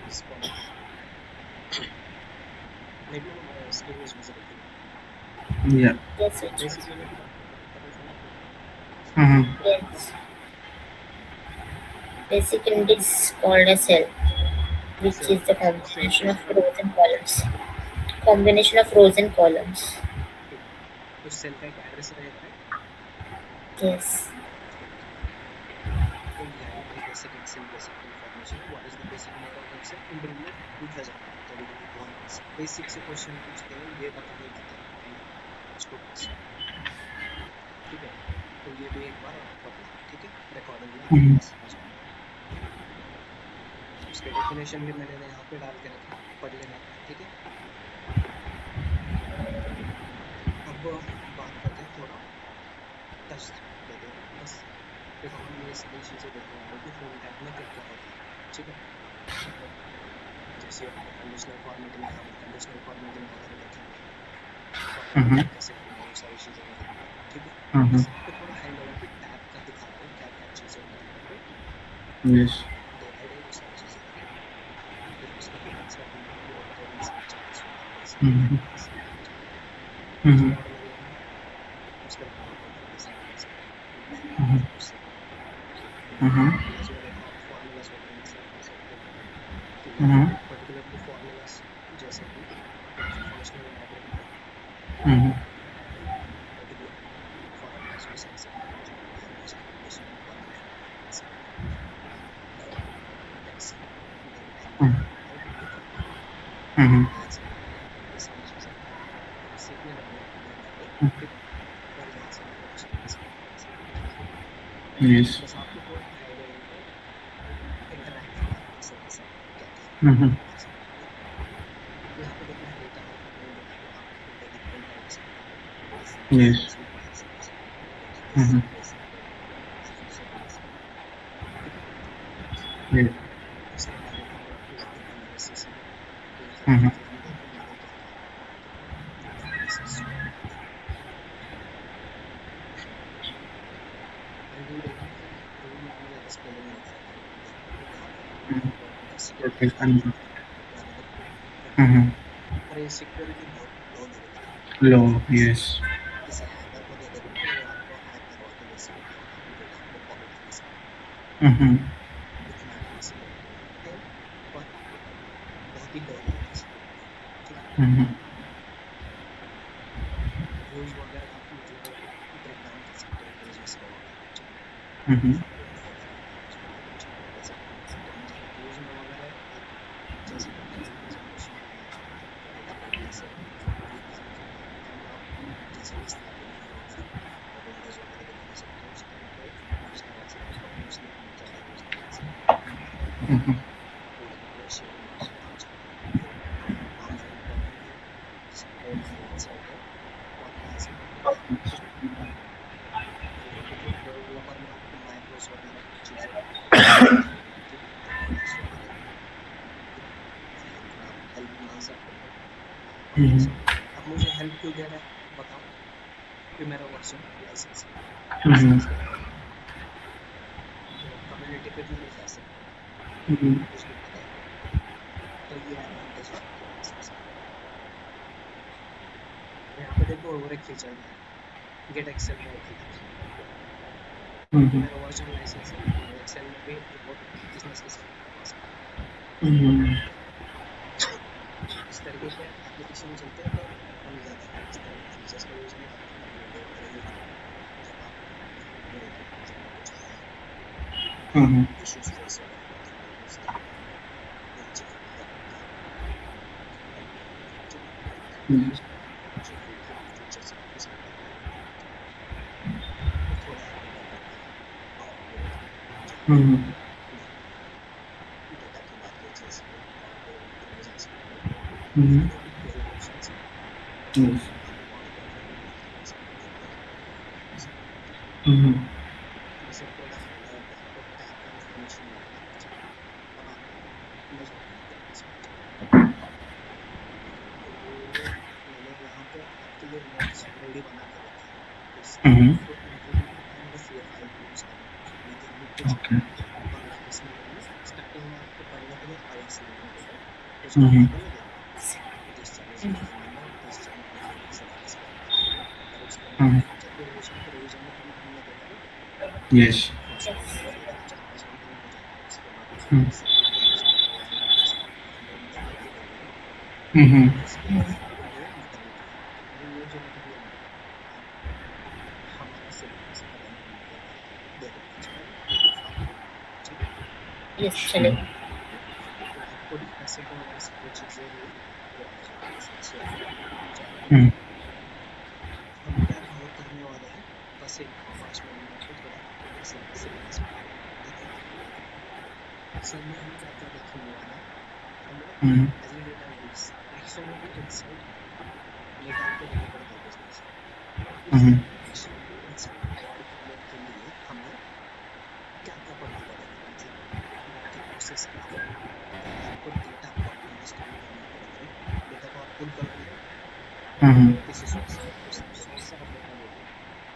इस कॉल पे let me know my screen is visible to you. या Yes. It basic was. Unit पता चला आपको? Yes. Basic unit is called a cell, which cell, is the cell combination of कैसे बना, rows and columns. Combination of rows and columns. ठीक है, उस cell का एक एड्रेस रहेगा, राइट। Yes. तो ये है हमारी basic Excel basic information. What is the basic unit of Excel, interview में पूछा जाता है कभी कभी बहुत बेसिक से क्वेश्चन पूछते हैं, ये बताने की तरह है स्टूडेंट्स, ठीक है। तो ये भी एक बार आप पढ़ लेना, ठीक है, रिकॉर्डिंग में आपके पास आ जाएगा। उसके डेफिनेशन भी मैंने यहाँ पे डाल के रखे, पढ़ लेना, ठीक है। अब बात करते हैं थोड़ा, टच देते हैं बस, देखो हम ये सारी चीज़ें देखने वाले कि फॉर्म टैग में क्या क्या होता है, ठीक है। जैसे आपको कंडीशनल फॉर्मेटिंग का, हम कंडीशनल फॉर्मेटिंग वगैरह देखेंगे, फॉर्मेट टैग कैसे करना है, वो सारी चीज़ें देखेंगे, ठीक है। बस आपको थोड़ा हाई लेवल पे टैग का दिखाते हैं क्या क्या चीज़ें होती हैं, right. Yes day by day वो सारी चीज़ें देखेंगे। फिर उसके बाद inserting pivot tables and charts, basic ordinary है, उसके बाद नॉट ऑर्डिनरी सेगमेंट्स है, डायग्राम उससे फार्मूलाज वगैरह, आप फार्मूलाज वगैरह इंसर्ट कर सकते हो, ठीक है। पर्टिकुलरली फार्मूलाज जैसे कि फंक्शनल डायग्राम है, पर्टिकुलर फार्मूलाज यूज कर सकते हो, जो average, conditional format, text, then time period, how to do that, dates वगैरह, ये सारी चीज़ें आप सीखने वाले हो डे बाई डे, ठीक है। और यहाँ से आप कुछ इंसर्ट कर सकते हो, ठीक है। यस बस आपको थोड़ा हाई लेवल पे इंटरैक्ट करना है एक्सेल के साथ, क्या क्या आप कर सकते हो, ठीक है। अब यहाँ पे देखना है डेटा है, मैंने बोला कि आप डेटा डिफरेंट टाइप्स के हैं, basic, yes advance, advance, basic, basic, advance से बेसिक, ठीक है। उसके बाद एक हमारा लॉजिक एनालिसिस है, तो ये सारी चीज़ें हम देखेंगे कि क्या क्या होता है, ठीक है। एनालिसिस जो है रूल देखेंगे, फिर रूल में ज़्यादा स्पेलिंग वगैरह का रूल देखेंगे, यहाँ पे इम्पोर्टेंट है सिक्योरिटी वाले जो वाले देखेंगे, राइट। और ये सिक्योरिटी बहुत लो लेवल की लो है, यस किसी हैकर को दे देना तो वो आपको हैक करवा के ले सकता है, आपके डेटा को कॉपी कर ले सकता है, इतना सिक्योरिटी है, पर बहुत ही लो लेवल की सिक्योरिटी है, ठीक है। व्यूज वगैरह आप मतलब ब्रेक डाउन कर सकते हो पेजेस को वगैरह, ठीक है। कोड वगैरह है उसको आप जनरेट कैसे करोगे, तो हम जब व्यूज में वगैरह एक जैसे कि डेटा प्रेजेंटेशन है, डेटा प्रेजेंटेशन है, Mhm. ये शेडिंग वगैरह आप चाहते हो हमारा इम्पोर्टेंट है कोड का लेंथ सेट है और प्राइसिंग ठीक है क्योंकि डेवलपर में आपको माइक्रोस वगैरह कुछ चीज़ें ठीक है क्लास वगैरह ठीक है मैं थोड़ा हेल्प मांग सकता हूँ आपके Mhm. से अब मुझे हेल्प क्यों दे रहा है बताओ कि मेरा वर्जन लाइसेंस है Mhm. इसलिए तो कम्युनिटी पे भी नहीं जा सकता Mhm. कुछ भी पता है तो ये एडवांटेज है आपके लाइसेंस और यहाँ पे देखो और एक फीचर भी है गेट एक्सेल मोड अलग है क्योंकि Mhm. मेरा वर्जन लाइसेंस है मैं एक्सेल में भी रिपोर्ट बिजनेस के सामने करवा सकता Mhm. हूँ इस तरीके के एप्लीकेशन चलते हैं पर हम ज़्यादा इस तरह के फीचर्स का यूज़ नहीं करते कम्युनिटी वगैरह यूज़ करते हैं जब आपको हेल्प नहीं होती जब कुछ है Mhm. इश्यूज फेस वगैरह होते हैं तो उस टाइम पे इन चीज़ों की हेल्प होती है ठीक है Mhm. जो फीचर्स है उसके बारे में बात करते हैं और थोड़ा इम्पोर्टेंट है पावर क्वेरी जहाँ पे Mhm. डेटा की बात की जैसे पावर क्वेरी में कहीं भी जा सकते हो Mhm. फाइनली क्वेरी ऑप्शंस है Yes. आप पावर क्वेरी में भी बात कर सकते हो एपीआई की बात कर सकते हो ठीक है Mhm. जैसे प्रोडक्ट होता है तो आपको टैग का इन्फॉर्मेशन मिलता है नीचे अब आप इमेज अपलोड करना चाहते हो तो मैंने यहाँ पे आपके लिए नोट्स ऑलरेडी बना के रखे हैं तो Mhm. आपको इम्प्लीमेंट करना होगा CFI को यूज़ करना होगा नहीं तो यहाँ कुछ Okay. और खास नहीं है स्टार्टिंग में आपको पढ़ने के लिए आवर्स लगने वाले हैं उसके Mhm. बाद लगेगा 30-40 लाइन में 30-40 लाइन ऐसे करके स्पेंड करेंगे पर उसके बाद Mhm. जब भी रिवीजन तो रिवीजन में तुमने देखा ना Yes. फर्स्ट घंटे में लगेगा 4-5 घंटे में हो जाएगा उसके बाद उसको Mhm. एक्सेल पे यूज़ करके या फिर मेन टेबल पे देखोगे Mhm. उसके बाद ये मटेरियल है तो ये जो मटेरियल है आप हमारा सिलेबस खत्म होने के बाद देख लेना चलेगा PDF फाइल में ठीक है Yes, चलेगा. तो आपको एसेट वगैरह सारी चीज़ें भी पूरा आ जाएगा एसेंशियल जहाँ पे Mhm. हम क्या कवर करने वाले हैं बस एक 5 मिनट में आपको थोड़ा एक्सेल का सिलेबस बता देता हूँ एक्सेल में हम क्या क्या देखेंगे वाले हैं हम Mhm. As a data analyst actionable insight निकाल के डिलीवर कर बिजनेस उस Mhm. एक्शनेबल इंसाइट प्रोवाइड करने के लिए हमें क्या क्या पढ़ना पड़ेगा मतलब आपकी प्रोसेस क्या है पहले आपको डेटा को अंडरस्टैंड करना पड़ेगा राइट डेटा को आप पुल करोगे ना Mhm. किसी सोर्स से उस सोर्स से आप डेटा लोगे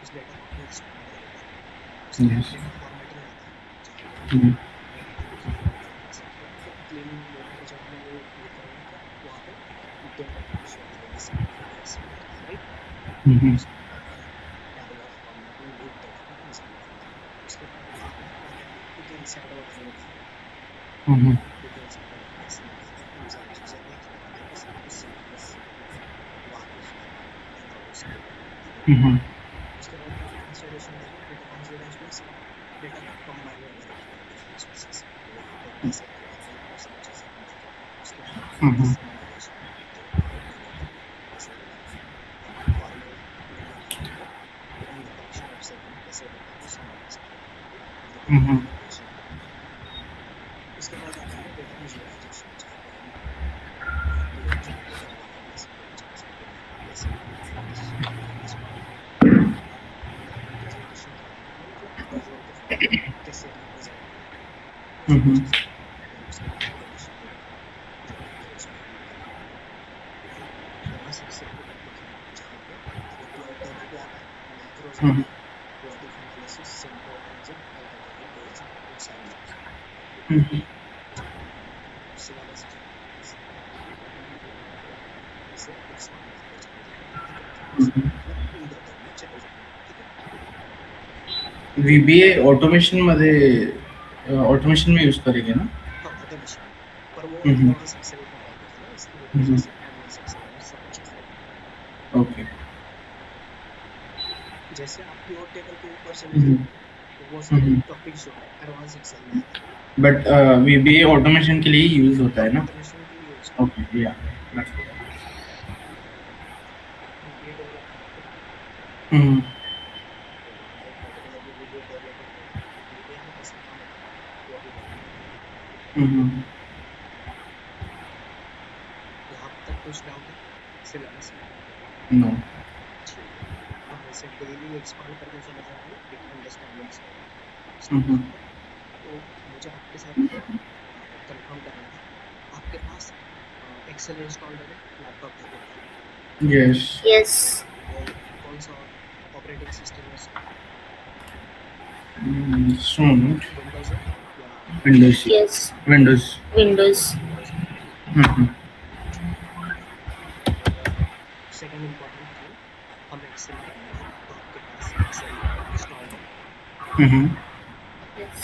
उस डेटा को आपको एक्सप्लेन करोगे उसके बाद Yes. डेटा फॉर्मेटिंग आता है जहाँ पे आप Mhm. डेटा को क्लीन वगैरह कर सकते हो फिर क्लीनिंग मोड पे जब हम वो क्लिक करेंगे तो वहाँ पे 2 टाइप्स शो करेंगे सिलेक्टेड और सिलेक्टेड राइट Mhm. उसके बाद आता है टैबुलर फॉर्मेट में लीव डेटा को इंसर्ट करना उसके बाद आता है क्विक इंसाइट वगैरह निकालना Mhm. क्विक इंसाइट वगैरह कैसे निकालते हैं उन सारी चीज़ें देख लेना है बस आपको सिलेबस से वाकिफ रहना है डेटाबेस के ठीक है Mhm. उसके बाद डेटा कंसिडरेशन देखो डेटा कंसिडरेशन मीन्स आप डेटा को कंबाइन वगैरह करेंगे डिफरेंट सोर्सेस से तो वहाँ पे कैसे करवाते हैं वो सारी चीज़ें हम देखेंगे उसके बाद आता है Mhm. समराइजेशन जो डायरेक्ट डिलीवरी कैसे होगा हम फॉर्मूला यूनिट फाइल में with in the fraction of second कैसे डेटा को समराइज करेंगे मतलब डेटा Mhm. इंटरप्रिटेशन करेंगे उसके बाद आता है डेटा विजुअलाइजेशन जहाँ पे हम PLG डेटा वगैरह कैसे कैप्चर कर सकते हैं कैसे डिसीजन मैनेजमेंट्स वगैरह प्रेजेंटेशन फॉर्मेट में मतलब विजुअल के फॉर्मेट में कैसे रिप्रेजेंट करेंगे वो सारी Mhm. चीज़ें फिर उसके बाद ऑटोमेशन वगैरह जो वर्कफ्लोज में हम करेंगे फिर एडवांस एक्सेल की बात देखेंगे जहाँ पे अभी पिवट टेबल भी आता है मैक्रोज Mhm. आता है logic analysis simple object alternative page और साइनऑफ Mhm. ठीक है उसी वाले से एक्सपांड करते जाएंगे ठीक है Mhm. मतलब इन डेप्थ में चले जाएंगे ठीक है VBA ऑटोमेशन में यूज करेंगे ना? हाँ ऑटोमेशन में पर वो Mhm. एडवांस एक्सेल का टॉपिक है ना इसकी वजह Mhm. से एडवांस एक्सेल में सारी चीज़ें Okay. जैसे आप पिवट टेबल के ऊपर चले Mhm. जाओगे तो वो सारे Mhm. टॉपिक जो है एडवांस एक्सेल में आते हैं बट VBA ऑटोमेशन के लिए यूज होता हाँ है ना? ऑटोमेशन के लिए यूज होता ओके, या है वीबीए डेवलपमेंट पे हम्म तो मैं एक पर्टिकुलरली वीबीए डेवलपर नहीं हूँ वीबीए में कैसे काम होता है वो भी बताता हूँ Mm-hmm. यहाँ तक कुछ डाउट है सिलेबस में? No. ठीक है, हम इसे डेली एक्सपांड करते चले जाएंगे विथ अंडरस्टैंडिंग Mm-hmm. तो मुझे आपके साथ कंफर्म करना है, आपके पास एक्सेल इंस्टॉल्ड है लैपटॉप पे? Yes. Yes. और कौन सा ऑपरेटिंग सिस्टम है उसका? Soon. विंडोज है या Windows. Yes. Windows. Windows. Windows है? ठीक है। Mm-hmm. सेकंड इम्पोर्टेंट थिंग, हम एक्सेल करेंगे तो आपके पास एक्सेल इंस्टॉल्ड है? Mm-hmm. Yes.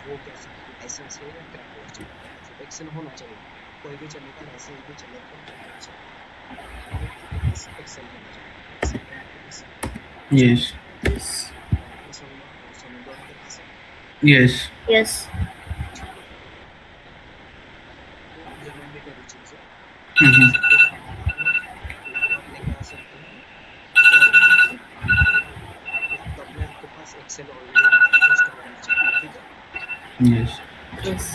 वो कैसा लाइसेंस है या क्रैक वर्जन? मतलब एक्सेल होना चाहिए, कोई भी चलेगा, लाइसेंस भी चलेगा, कोई भी चलेगा, लेकिन आपके पास एक्सेल होना चाहिए। एक्सेल है आपके पास? Yes. Yes. आपने सोना और सोना दोनों के पास है? Yes. Yes. तो ये मैंडेटरी चीज़ है। Mm-hmm. फिर आप अपना लैपटॉप लेके आ सकते हैं और लैपटॉप में आपके पास एक्सेल ऑलरेडी इंस्टॉल होना चाहिए, ठीक है? Yes. Yes.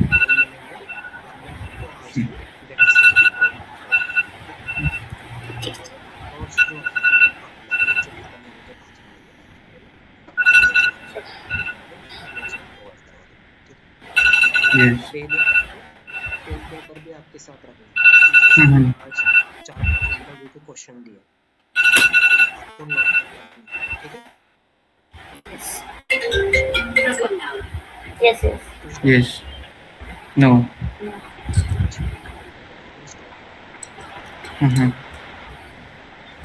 कल मिलेंगे और मैं आपको आज ही डेटा सेट भी प्रोवाइड करूँगा, ठीक है? और नोट्स जो है आप लेक्चर खत्म होने के बाद ही मिलेंगे, है ना? नोट्स मैं प्रोवाइड करवा दूँगा, ठीक है? Yes. डेली आपको पेन पेपर भी आपके साथ रखना है। जैसे Mm-hmm. आज 4-5 इंटरव्यू के क्वेश्चन दिए, आपको नोट करके रखना है, ठीक है? Yes. Yes. कुछ डाउट? Yes. No. ठीक है, मैं स्टॉप करता हूँ। Mm-hmm.